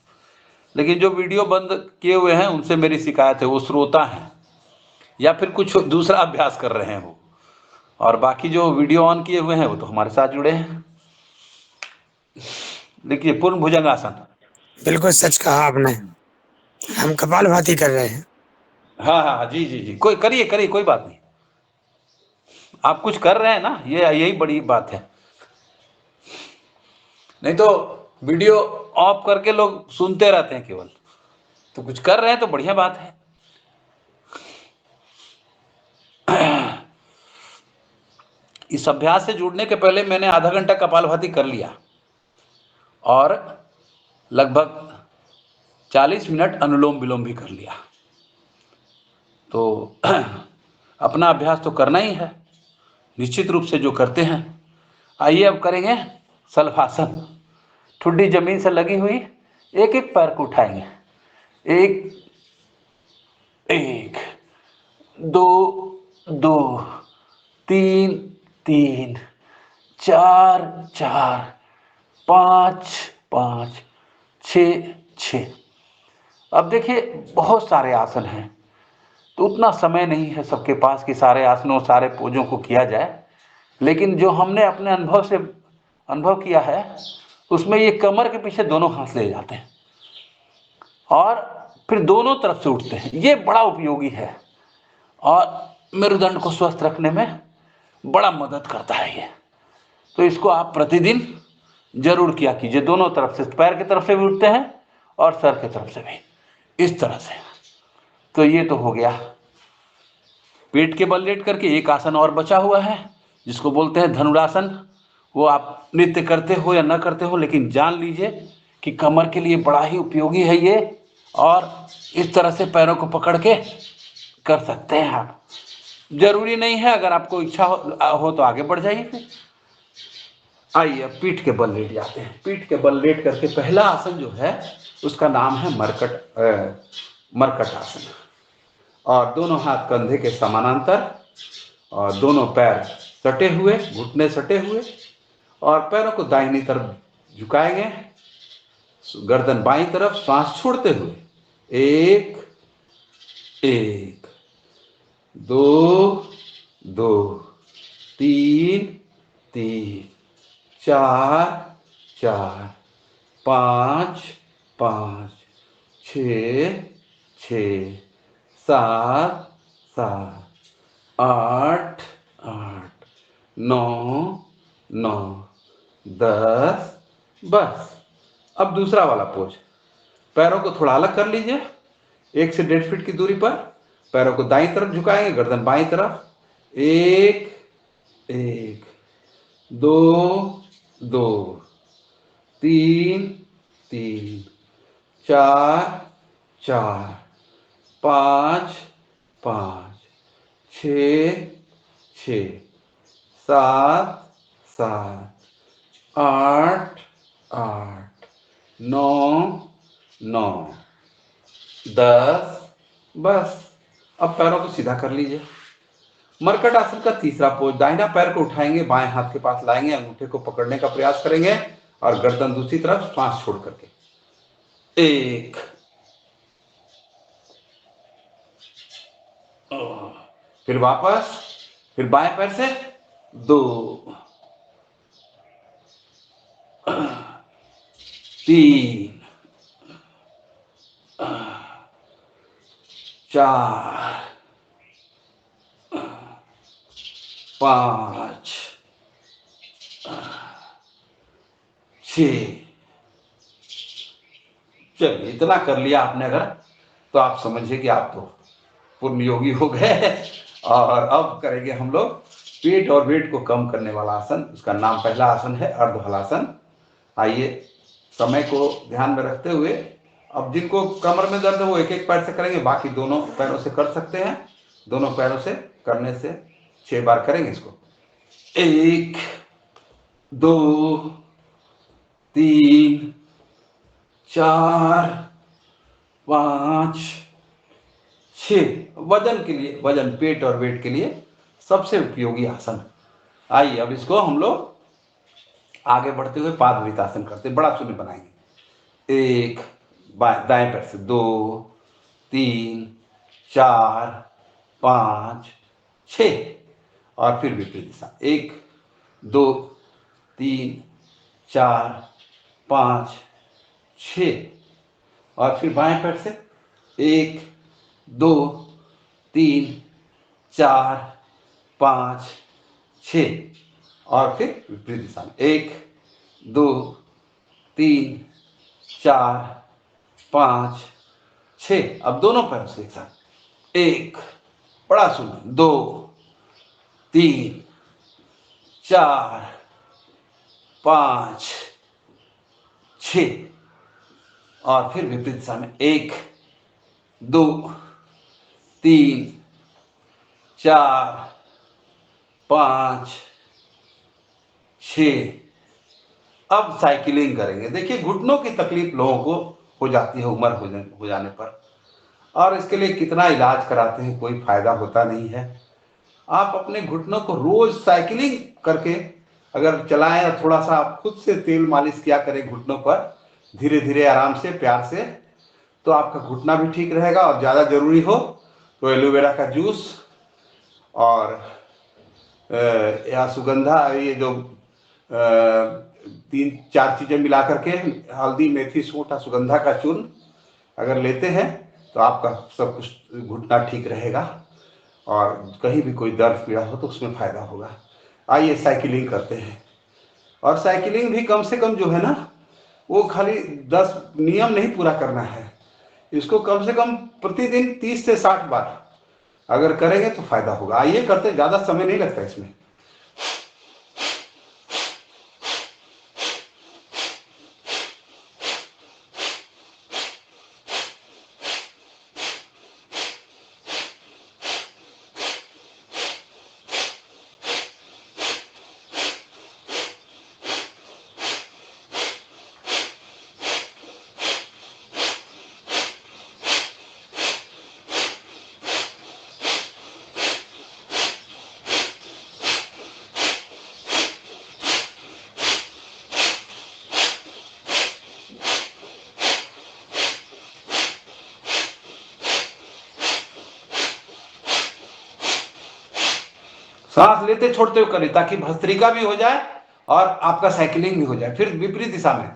लेकिन जो वीडियो बंद किए हुए हैं उनसे मेरी शिकायत है, वो श्रोता हैं या फिर कुछ दूसरा अभ्यास कर रहे हैं वो। और बाकी जो वीडियो ऑन किए हुए हैं वो तो हमारे साथ जुड़े हैं। देखिए पूर्ण भुजंगासन। बिल्कुल सच कहा आपने। हम कपालभाति कर रहे हैं। हाँ हाँ हाँ, जी जी जी, कोई करिए करिए, कोई बात नहीं। आप कुछ कर रहे हैं ना, ये यही बड़ी बात है। नहीं तो वीडियो ऑफ करके लोग सुनते रहते हैं केवल। तो कुछ कर रहे हैं तो बढ़िया बात है। इस अभ्यास से जुड़ने के पहले मैंने आधा घंटा कपालभाति कर लिया और लगभग 40 मिनट अनुलोम विलोम भी कर लिया। तो अपना अभ्यास तो करना ही है, निश्चित रूप से जो करते हैं। आइए अब करेंगे सल्फासन। ठुड्डी जमीन से लगी हुई, एक एक पैर को उठाएंगे। एक एक, दो दो, तीन तीन, चार चार, पाँच पाँच, छ छ। अब देखिए बहुत सारे आसन हैं, तो उतना समय नहीं है सबके पास कि सारे आसनों सारे पोजों को किया जाए। लेकिन जो हमने अपने अनुभव से अनुभव किया है उसमें ये कमर के पीछे दोनों हाथ ले जाते हैं और फिर दोनों तरफ से उठते हैं। ये बड़ा उपयोगी है और मेरुदंड को स्वस्थ रखने में बड़ा मदद करता है ये। तो इसको आप प्रतिदिन जरूर किया कीजिए। दोनों तरफ से, पैर की तरफ से भी उठते हैं और सर की तरफ से भी, इस तरह से। तो ये तो हो गया। पेट के बल लेट करके एक आसन और बचा हुआ है जिसको बोलते हैं धनुरासन। वो आप नृत्य करते हो या न करते हो, लेकिन जान लीजिए कि कमर के लिए बड़ा ही उपयोगी है ये। और इस तरह से पैरों को पकड़ के कर सकते हैं आप। जरूरी नहीं है, अगर आपको इच्छा हो तो आगे बढ़ जाइए। फिर आइए अब पीठ के बल लेट जाते हैं। पीठ के बल लेट करके पहला आसन जो है उसका नाम है मरकट आसन। और दोनों हाथ कंधे के समानांतर और दोनों पैर सटे हुए, घुटने सटे हुए, और पैरों को दाहिनी तरफ झुकाएंगे, गर्दन बाईं तरफ, सांस छोड़ते हुए। एक एक, दो दो, तीन तीन, चार चार, पाँच पाँच, छ छ, सात सात, आठ आठ, नौ नौ, 10। बस अब दूसरा वाला पोज। पैरों को थोड़ा अलग कर लीजिए, 1 से 1.5 फीट की दूरी पर। पैरों को दाईं तरफ झुकाएंगे, गर्दन बाईं तरफ। एक एक, दो दो, तीन तीन, चार चार, पाँच पाँच, छ छ, सात सात, आठ आठ, नौ नौ, 10। बस अब पैरों को सीधा कर लीजिए। मरकट आसन का तीसरा पोज। दाहिना पैर को उठाएंगे, बाएं हाथ के पास लाएंगे, अंगूठे को पकड़ने का प्रयास करेंगे और गर्दन दूसरी तरफ, सांस छोड़ करके। एक, फिर वापस, फिर बाएं पैर से, दो, तीन, चार, पाँच, छ। चलिए इतना कर लिया आपने अगर, तो आप समझिए कि आप तो पूर्ण योगी हो गए। और अब करेंगे हम लोग पेट और वेट को कम करने वाला आसन। उसका नाम, पहला आसन है अर्ध हलासन। आइए समय को ध्यान में रखते हुए, अब जिनको कमर में दर्द है वो एक एक पैर से करेंगे, बाकी दोनों पैरों से कर सकते हैं। दोनों पैरों से करने से 6 बार करेंगे इसको। एक, दो, तीन, चार, पाँच, 6। वजन के लिए, वजन, पेट और वेट के लिए सबसे उपयोगी आसन। आइए अब इसको हम लोग आगे बढ़ते हुए पादवृतासन करते, बड़ा शून्य बनाएंगे। एक, दाएं पैर से, दो, तीन, चार, पाँच, 6। और फिर विपरीत दिशा, एक, दो, तीन, चार, पाँच, 6। और फिर बाएं पैर से, एक, दो, तीन, चार, पाँच, 6। और फिर विपरीत दिशा में, एक, दो, तीन, चार, पाँच, 6। अब दोनों पैरों से एक साथ, एक, बड़ा शून्य, दो, तीन, चार, पाँच, 6। और फिर विपरीत दिशा में, एक, दो, तीन, चार, पाँच, 6। अब साइकिलिंग करेंगे। देखिए घुटनों की तकलीफ लोगों को हो जाती है उम्र हो जाने पर, और इसके लिए कितना इलाज कराते हैं, कोई फायदा होता नहीं है। आप अपने घुटनों को रोज साइकिलिंग करके अगर चलाएं, या थोड़ा सा आप खुद से तेल मालिश किया करें घुटनों पर, धीरे धीरे, आराम से, प्यार से, तो आपका घुटना भी ठीक रहेगा। और ज़्यादा जरूरी हो तो एलोवेरा का जूस और या सुगंधा, ये जो 3-4 चीजें मिला करके, हल्दी, मेथी, सूंठ, सुगंधा का चूर्ण अगर लेते हैं तो आपका सब कुछ घुटना ठीक रहेगा, और कहीं भी कोई दर्द पीड़ा हो तो उसमें फायदा होगा। आइए साइकिलिंग करते हैं। और साइकिलिंग भी कम से कम जो है ना, वो खाली 10 नियम नहीं पूरा करना है, इसको कम से कम प्रतिदिन 30 से 60 बार अगर करेंगे तो फायदा होगा। आइए करते, ज्यादा समय नहीं लगता इसमें। सांस लेते छोड़ते हुए करें ताकि भस्त्रिका भी हो जाए और आपका साइकिलिंग भी हो जाए। फिर विपरीत दिशा में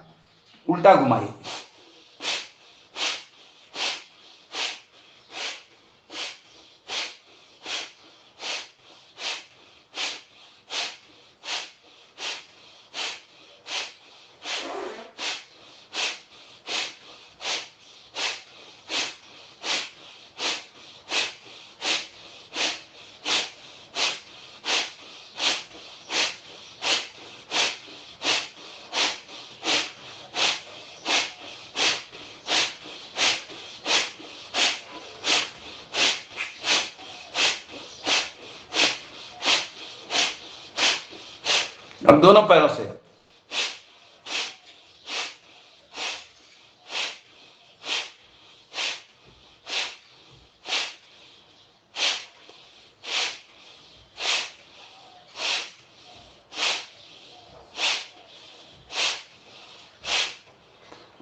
उल्टा घुमाइए। अब दोनों पैरों से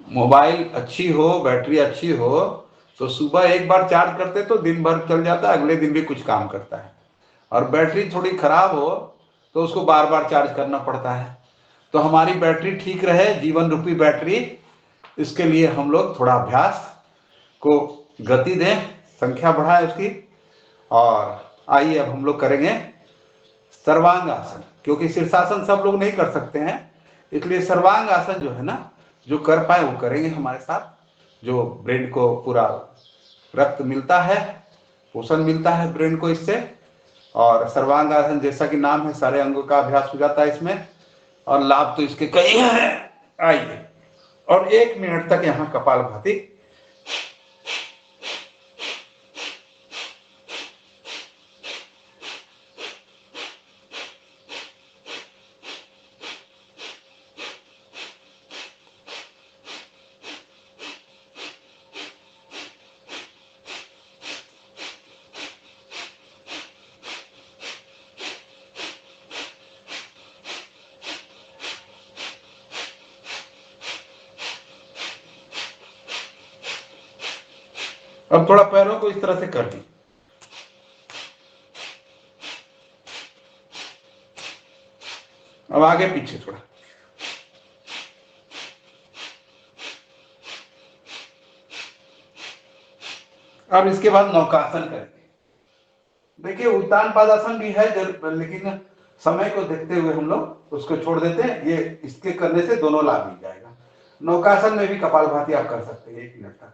मोबाइल अच्छी हो, बैटरी अच्छी हो तो सुबह एक बार चार्ज करते तो दिन भर चल जाता है, अगले दिन भी कुछ काम करता है। और बैटरी थोड़ी खराब हो तो उसको बार बार चार्ज करना पड़ता है। तो हमारी बैटरी ठीक रहे, जीवन रूपी बैटरी, इसके लिए हम लोग थोड़ा अभ्यास को गति दें, संख्या बढ़ाएं उसकी। और आइए अब हम लोग करेंगे सर्वांग आसन, क्योंकि शीर्षासन सब लोग नहीं कर सकते हैं, इसलिए सर्वांग आसन जो है ना, जो कर पाए वो करेंगे हमारे साथ। जो ब्रेन को पूरा रक्त मिलता है, पोषण मिलता है ब्रेन को इससे। और सर्वांग आसन जैसा कि नाम है, सारे अंगों का अभ्यास हो जाता है इसमें, और लाभ तो इसके कई हैं। आइए और 1 मिनट तक यहाँ कपालभाति। अब थोड़ा पैरों को इस तरह से कर दी। अब आगे पीछे थोड़ा। अब इसके बाद नौकासन करेंगे। देखिए उत्तान पादासन भी है लेकिन समय को देखते हुए हम लोग उसको छोड़ देते हैं। ये इसके करने से दोनों लाभ मिल जाएगा। नौकासन में भी कपालभाति आप कर सकते हैं 1 मिनट तक।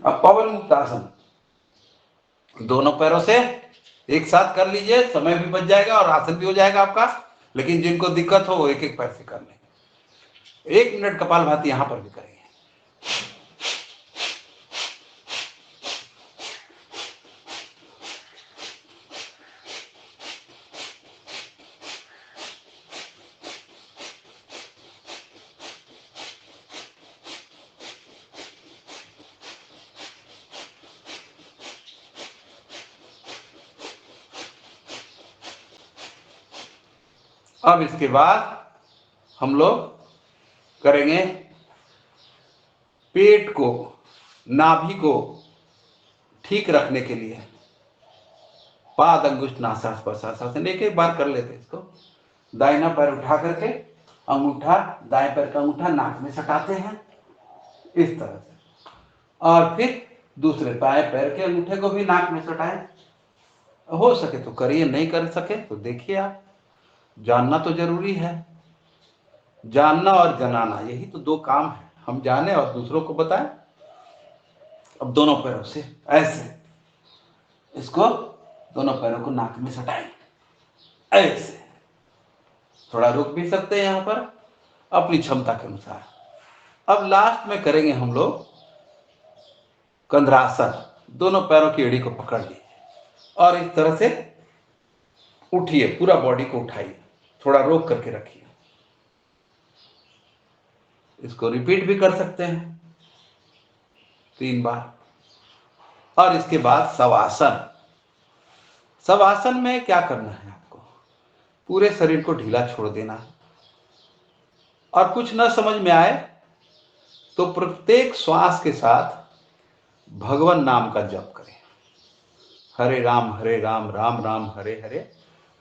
अब पवन मुक्त आसन दोनों पैरों से एक साथ कर लीजिए, समय भी बच जाएगा और आसन भी हो जाएगा आपका। लेकिन जिनको दिक्कत हो वो एक एक पैर से कर लें। 1 मिनट कपालभाति यहां पर भी करेंगे। अब इसके बाद हम लोग करेंगे पेट को, नाभि को ठीक रखने के लिए पाद अंगुष्ठ नासास्पर्शासन। एक एक बार कर लेते हैं इसको। दाहिना पैर उठा करके अंगूठा, दाएं पैर का अंगूठा नाक में सटाते हैं इस तरह से, और फिर दूसरे बाएं पैर के अंगूठे को भी नाक में सटाएं। हो सके तो करिए, नहीं कर सके तो देखिए आप। जानना तो जरूरी है, जानना और जनाना, यही तो 2 काम है, हम जाने और दूसरों को बताएं। अब दोनों पैरों से ऐसे इसको, दोनों पैरों को नाक में सटाएं ऐसे। थोड़ा रुक भी सकते हैं यहाँ पर अपनी क्षमता के अनुसार। अब लास्ट में करेंगे हम लोग कंधरासन। दोनों पैरों की एड़ी को पकड़ लीजिए और इस तरह से उठिए, पूरा बॉडी को उठाइए, थोड़ा रोक करके रखिए। इसको रिपीट भी कर सकते हैं 3 बार। और इसके बाद शवासन। शवासन में क्या करना है आपको, पूरे शरीर को ढीला छोड़ देना है। और कुछ न समझ में आए तो प्रत्येक श्वास के साथ भगवान नाम का जप करें। हरे राम राम राम हरे हरे,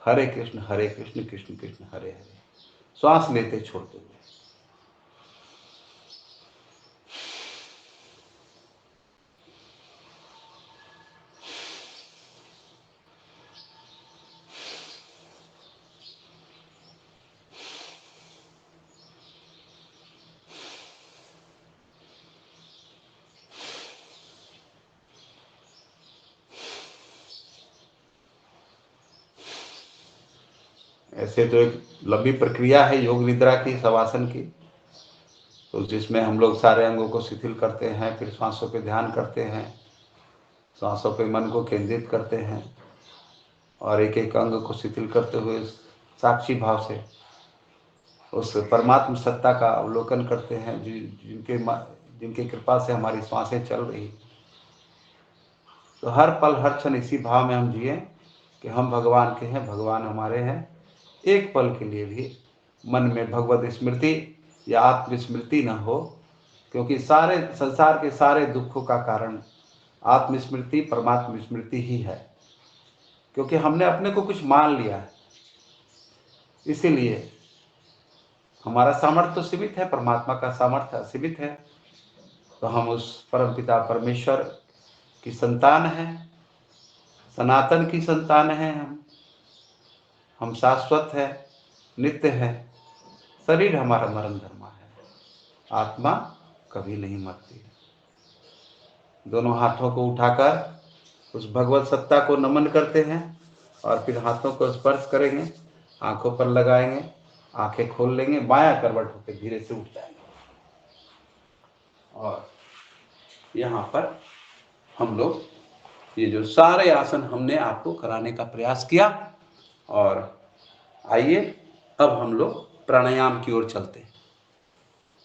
हरे कृष्ण कृष्ण कृष्ण हरे हरे। श्वास लेते छोड़ते हुए। ऐसे तो एक लंबी प्रक्रिया है योग निद्रा की, शवासन की, तो जिसमें हम लोग सारे अंगों को शिथिल करते हैं, फिर श्वासों पे ध्यान करते हैं, श्वासों पे मन को केंद्रित करते हैं और एक एक अंग को शिथिल करते हुए साक्षी भाव से उस परमात्म सत्ता का अवलोकन करते हैं जिनके कृपा से हमारी श्वासें चल रही। तो हर पल हर क्षण इसी भाव में हम जिए कि हम भगवान के हैं, भगवान हमारे हैं। एक पल के लिए भी मन में भगवत स्मृति या आत्मस्मृति न हो, क्योंकि सारे संसार के सारे दुखों का कारण आत्मस्मृति परमात्म स्मृति ही है, क्योंकि हमने अपने को कुछ मान लिया है। इसीलिए हमारा सामर्थ्य तो सीमित है, परमात्मा का सामर्थ्य असीमित है। तो हम उस परमपिता परमेश्वर की संतान हैं, सनातन की संतान हैं। हम शाश्वत है, नित्य है। शरीर हमारा मरण धर्मा है, आत्मा कभी नहीं मरती। दोनों हाथों को उठाकर उस भगवत सत्ता को नमन करते हैं और फिर हाथों को स्पर्श करेंगे, आंखों पर लगाएंगे, आंखें खोल लेंगे, बायां करवट होकर धीरे से उठ जाएंगे। और यहाँ पर हम लोग ये जो सारे आसन हमने आपको कराने का प्रयास किया, और आइए अब हम लोग प्राणायाम की ओर चलते हैं।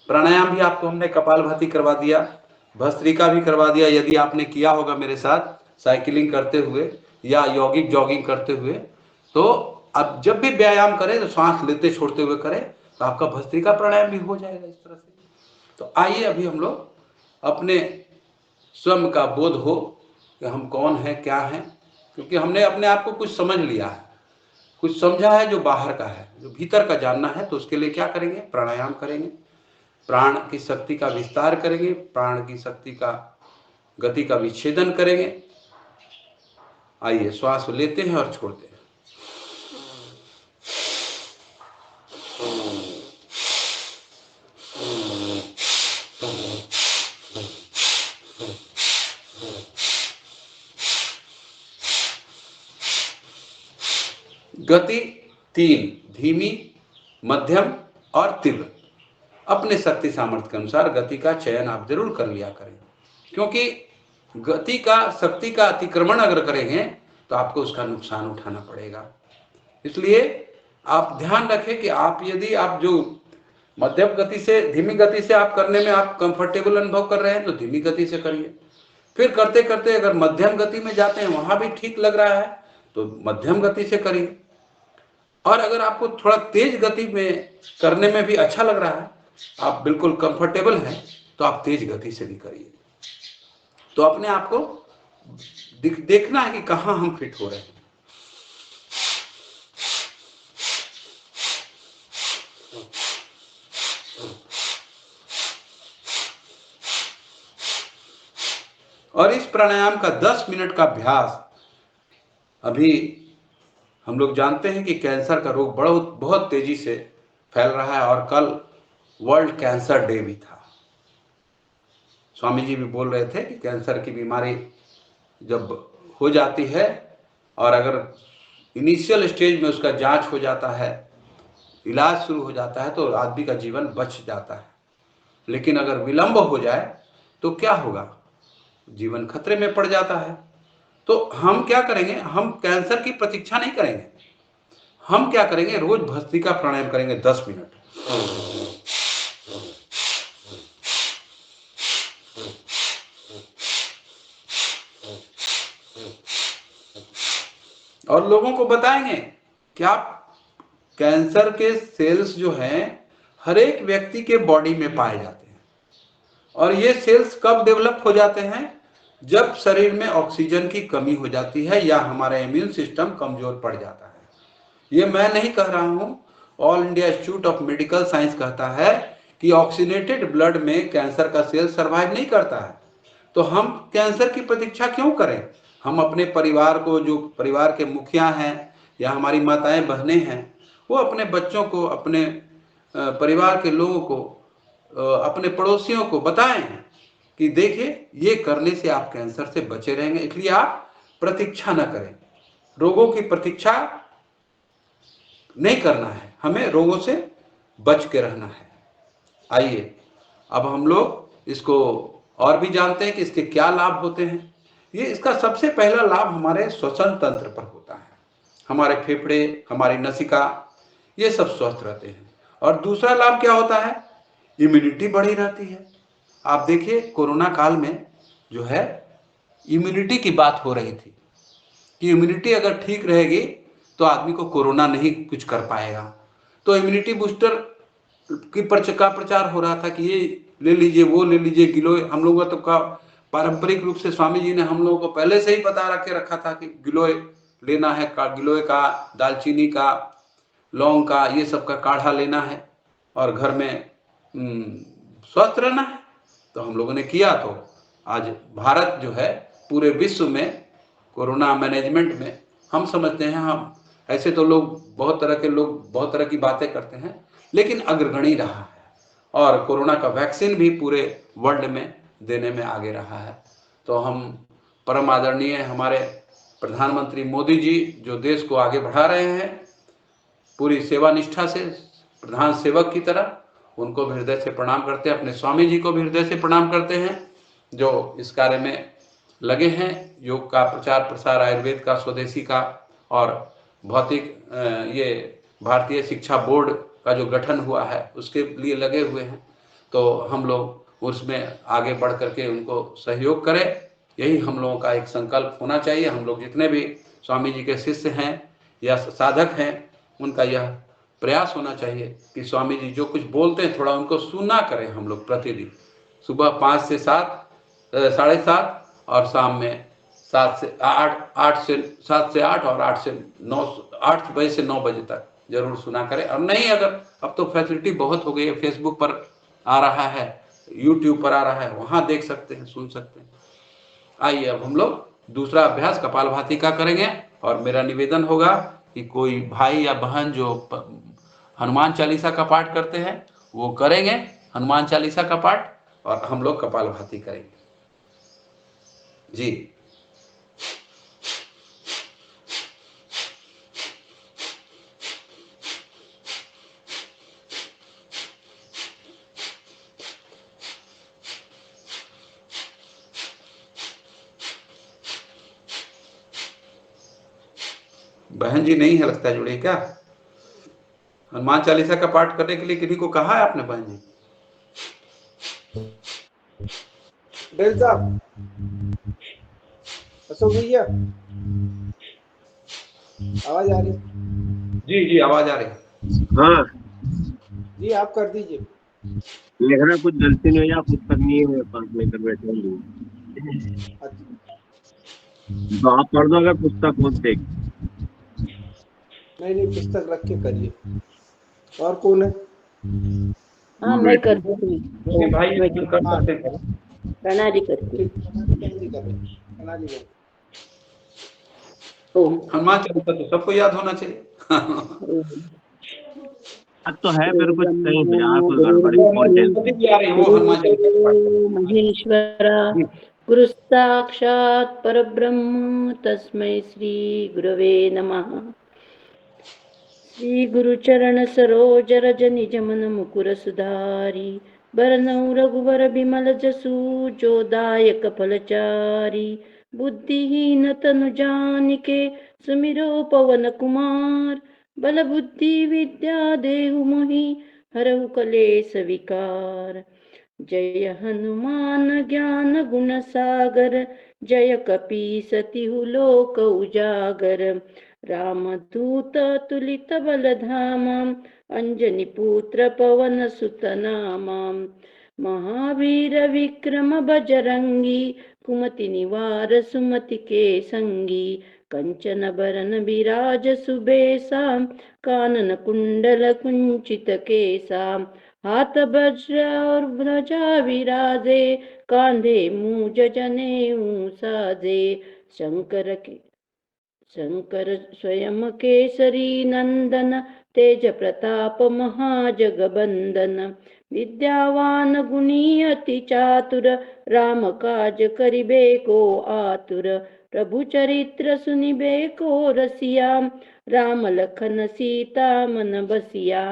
प्राणायाम भी आपको हमने कपालभाति करवा दिया, भस्त्रिका भी करवा दिया। यदि आपने किया होगा मेरे साथ साइकिलिंग करते हुए या यौगिक जॉगिंग करते हुए, तो अब जब भी व्यायाम करें तो सांस लेते छोड़ते हुए करें, तो आपका भस्त्रिका प्राणायाम भी हो जाएगा इस तरह से। तो आइए अभी हम लोग अपने स्वयं का बोध हो कि हम कौन है, क्या है, क्योंकि हमने अपने आप को कुछ समझ लिया है, कुछ समझा है जो बाहर का है, जो भीतर का जानना है। तो उसके लिए क्या करेंगे, प्राणायाम करेंगे, प्राण की शक्ति का विस्तार करेंगे, प्राण की शक्ति का गति का विच्छेदन करेंगे। आइए श्वास लेते हैं और छोड़ते हैं। गति 3, धीमी, मध्यम और तीव्र। अपने शक्ति सामर्थ्य के अनुसार गति का चयन आप जरूर कर लिया करें, क्योंकि गति का शक्ति का अतिक्रमण अगर करेंगे तो आपको उसका नुकसान उठाना पड़ेगा। इसलिए आप ध्यान रखें कि आप यदि आप जो मध्यम गति से धीमी गति से आप करने में आप कंफर्टेबल अनुभव कर रहे हैं तो धीमी गति से करिए। फिर करते करते अगर मध्यम गति में जाते हैं, वहां भी ठीक लग रहा है तो मध्यम गति से करिए। और अगर आपको थोड़ा तेज गति में करने में भी अच्छा लग रहा है, आप बिल्कुल कंफर्टेबल हैं, तो आप तेज गति से भी करिए। तो अपने आप को देखना है कि कहां हम फिट हो रहे हैं। और इस प्राणायाम का 10 मिनट का अभ्यास, अभी हम लोग जानते हैं कि कैंसर का रोग बहुत तेजी से फैल रहा है, और कल वर्ल्ड कैंसर डे भी था। स्वामी जी भी बोल रहे थे कि कैंसर की बीमारी जब हो जाती है और अगर इनिशियल स्टेज में उसका जांच हो जाता है, इलाज शुरू हो जाता है, तो आदमी का जीवन बच जाता है। लेकिन अगर विलंब हो जाए तो क्या होगा, जीवन खतरे में पड़ जाता है। तो हम क्या करेंगे, हम कैंसर की प्रतीक्षा नहीं करेंगे, हम क्या करेंगे, रोज भस्त्रिका प्राणायाम करेंगे 10 मिनट। और लोगों को बताएंगे कि आप कैंसर के सेल्स जो हैं हर एक व्यक्ति के बॉडी में पाए जाते हैं, और ये सेल्स कब डेवलप हो जाते हैं, जब शरीर में ऑक्सीजन की कमी हो जाती है या हमारा इम्यून सिस्टम कमजोर पड़ जाता है। ये मैं नहीं कह रहा हूं, all India institute of medical science कहता है कि ऑक्सीनेटेड ब्लड में कैंसर का सेल सर्वाइव नहीं करता है। तो हम कैंसर की प्रतीक्षा क्यों करें? हम अपने परिवार को, जो परिवार के मुखिया हैं या हमारी माताएं बहनें हैं, वो अपने बच्चों को, अपने परिवार के लोगों को, अपने पड़ोसियों को बताएं कि देखिए ये करने से आप कैंसर से बचे रहेंगे। इसलिए आप प्रतीक्षा न करें, रोगों की प्रतीक्षा नहीं करना है, हमें रोगों से बच के रहना है। आइए अब हम लोग इसको और भी जानते हैं कि इसके क्या लाभ होते हैं। ये इसका सबसे पहला लाभ हमारे श्वसन तंत्र पर होता है। हमारे फेफड़े, हमारी नसिका, ये सब स्वस्थ रहते हैं। और दूसरा लाभ क्या होता है, इम्यूनिटी बढ़ी रहती है। आप देखिए कोरोना काल में जो है इम्यूनिटी की बात हो रही थी कि इम्यूनिटी अगर ठीक रहेगी तो आदमी को कोरोना नहीं कुछ कर पाएगा। तो इम्यूनिटी बूस्टर का प्रचार हो रहा था कि ये ले लीजिए, वो ले लीजिए, गिलोय। हम लोगों तो का पारंपरिक रूप से स्वामी जी ने हम लोगों को पहले से ही बता रखा था कि गिलोय लेना है, गिलोय का, दालचीनी का, लौंग का, ये सब का काढ़ा लेना है और घर में स्वस्थ रहना है। तो हम लोगों ने किया, तो आज भारत जो है पूरे विश्व में कोरोना मैनेजमेंट में, हम समझते हैं, हम ऐसे तो लोग बहुत तरह की बातें करते हैं, लेकिन अग्रगणी रहा है और कोरोना का वैक्सीन भी पूरे वर्ल्ड में देने में आगे रहा है। तो हम परम आदरणीय हमारे प्रधानमंत्री मोदी जी जो देश को आगे बढ़ा रहे हैं पूरी सेवा निष्ठा से, प्रधान सेवक की तरह, उनको भी हृदय से प्रणाम करते हैं। अपने स्वामी जी को भी हृदय से प्रणाम करते हैं जो इस कार्य में लगे हैं, योग का प्रचार प्रसार, आयुर्वेद का, स्वदेशी का और भौतिक ये भारतीय शिक्षा बोर्ड का जो गठन हुआ है उसके लिए लगे हुए हैं। तो हम लोग उसमें आगे बढ़ करके उनको सहयोग करें, यही हम लोगों का एक संकल्प होना चाहिए। हम लोग जितने भी स्वामी जी के शिष्य हैं या साधक हैं, उनका यह प्रयास होना चाहिए कि स्वामी जी जो कुछ बोलते हैं थोड़ा उनको सुना करें। हम लोग प्रतिदिन सुबह 5 से 7, 7:30 और शाम में 7 से 8 और 8 से 9, 8 बजे से 9 बजे तक जरूर सुना करें। और नहीं, अगर अब तो फैसिलिटी बहुत हो गई है, फेसबुक पर आ रहा है, यूट्यूब पर आ रहा है, वहां देख सकते हैं, सुन सकते हैं। आइए अब हम लोग दूसरा अभ्यास कपालभाति का करेंगे और मेरा निवेदन होगा कि कोई भाई या बहन जो हनुमान चालीसा का पाठ करते हैं वो करेंगे हनुमान चालीसा का पाठ, और हम लोग कपालभाति करेंगे। जी। बहन जी नहीं है लगता है जुड़े क्या? हनुमान चालीसा का पाठ करने के लिए किसी को कहा है आपने बहन जी? बेल साहब, अशोक भैया, आवाज आ रही? जी जी आवाज आ रही। हाँ जी आप कर दीजिए। लिखना कुछ गलती नहीं है, पुस्तक नहीं है मेरे पास, लेकर बैठे हूँ। तो आप पढ़ दो अगर पुस्तक हो देख। नहीं पुस्तक रख के करिए। और कौन है? हाँ मैं कर दूंगी। भाई कर सकते हैं। प्रणाली करती हूँ। हनुमान चालीसा तो सबको याद होना चाहिए। अब तो है फिर कुछ कहीं पे यहाँ कोई गड़बड़ी महेश्वरा गुरु साक्षात् परब्रह्म तस्मै श्री गुरवे नमः। श्री गुरुचरण सरोज रज निज मन मुकुर सुधारी, बरनउँ रघुवर बिमल जसु जो दायक फलचारी। बुद्धिहीन तनु जानिके सुमिरो पवन कुमार, बल बुद्धि विद्या देहु मोहि हरहु कलेस विकार। जय हनुमान ज्ञान गुण सागर जय कपीस तिहु लोक उजागर। रामदूत तुलित बल धामा अंजनी पुत्र पवन सुत नामा। महावीर विक्रम बजरंगी कुमति निवार सुमति के संगी। कंचन बरन विराज सुबेसा कानन कुंडल कुंचित केसा। हाथ वज्र और ध्वजा विराजे कांधे मूज जनेऊ साजे। शंकर स्वयं केसरी नंदन तेज प्रताप महाजगबंदन। विद्यावान गुणी अति चातुर राम काज करिबे को आतुर। प्रभु चरित्र सुनिबे को रसिया राम लखन सीता मन बसिया।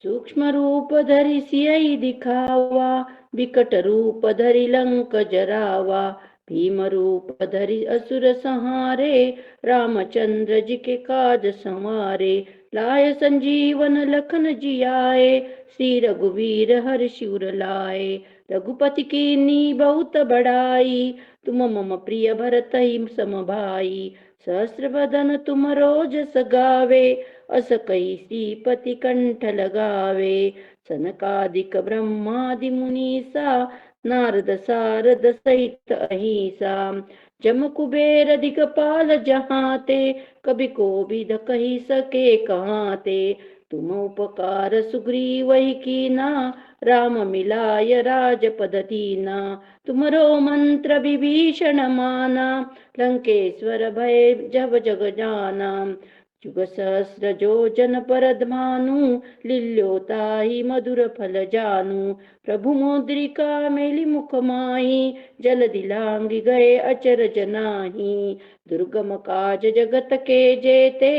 सूक्ष्म रूप धरि सियहि दिखावा विकट रूप धरि लंक जरावा। भीम रूप धरि असुर संहारे रामचंद्र जी के काज संवारे। लाए संजीवन लखन जियाए श्री रघुवीर हर्षि शिवर लाए। रघुपति कीन्ही बहुत बड़ाई तुम मम प्रिय भरतहि सम भाई। सहस्र बदन तुम रोजस गावे अस कही श्रीपति कंठ लगावे। सनकादिक ब्रह्मादि मुनीसा नारद सारद सहित अहिसा। जम कुबेर दिगपाल जहाते कभी कोविद कही सके कहाते। तुम उपकार सुग्रीवहि कीना राम मिलाय राजपद दीना। तुमरो मंत्र विभीषण माना लंकेश्वर भय जब जग जाना। जुग सहस्र जो जन पर भानु लील्योताहि मधुर फल जानु। प्रभु मुद्रिका मेलि मुख माहि जल दिलांगी गए अचरज नाही। दुर्गम काज जगत के जेते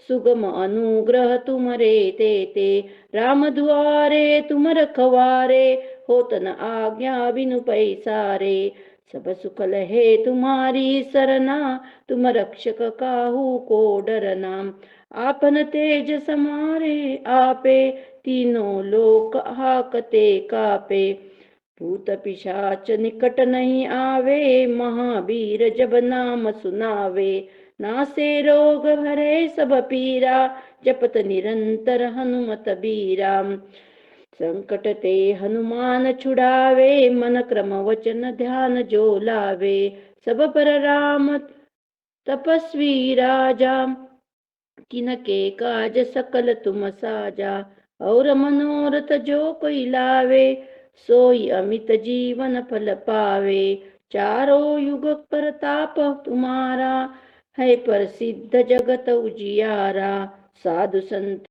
सुगम अनुग्रह तुमरे तेते। राम दुआरे तुम रखवारे होत न आज्ञा बिनु पैसारे। सब सुख लहे तुम्हारी सरना तुम रक्षक काहू को डरना। आपन तेज समारे आपे तीनों लोक हाकते कापे। भूत पिशाच निकट नहीं आवे महावीर जब नाम सुनावे। नासे रोग भरे सब पीरा जपत निरंतर हनुमत बीरा। संकट ते हनुमान छुड़ावे मन क्रम वचन ध्यान जो लावे। सब पर राम तपस्वी राजा किनके काज सकल तुम साजा। और मनोरथ जो कोई लावे सोई अमित जीवन फल पावे। चारों युग प्रताप तुम्हारा है प्रसिद्ध जगत उजियारा। साधु संत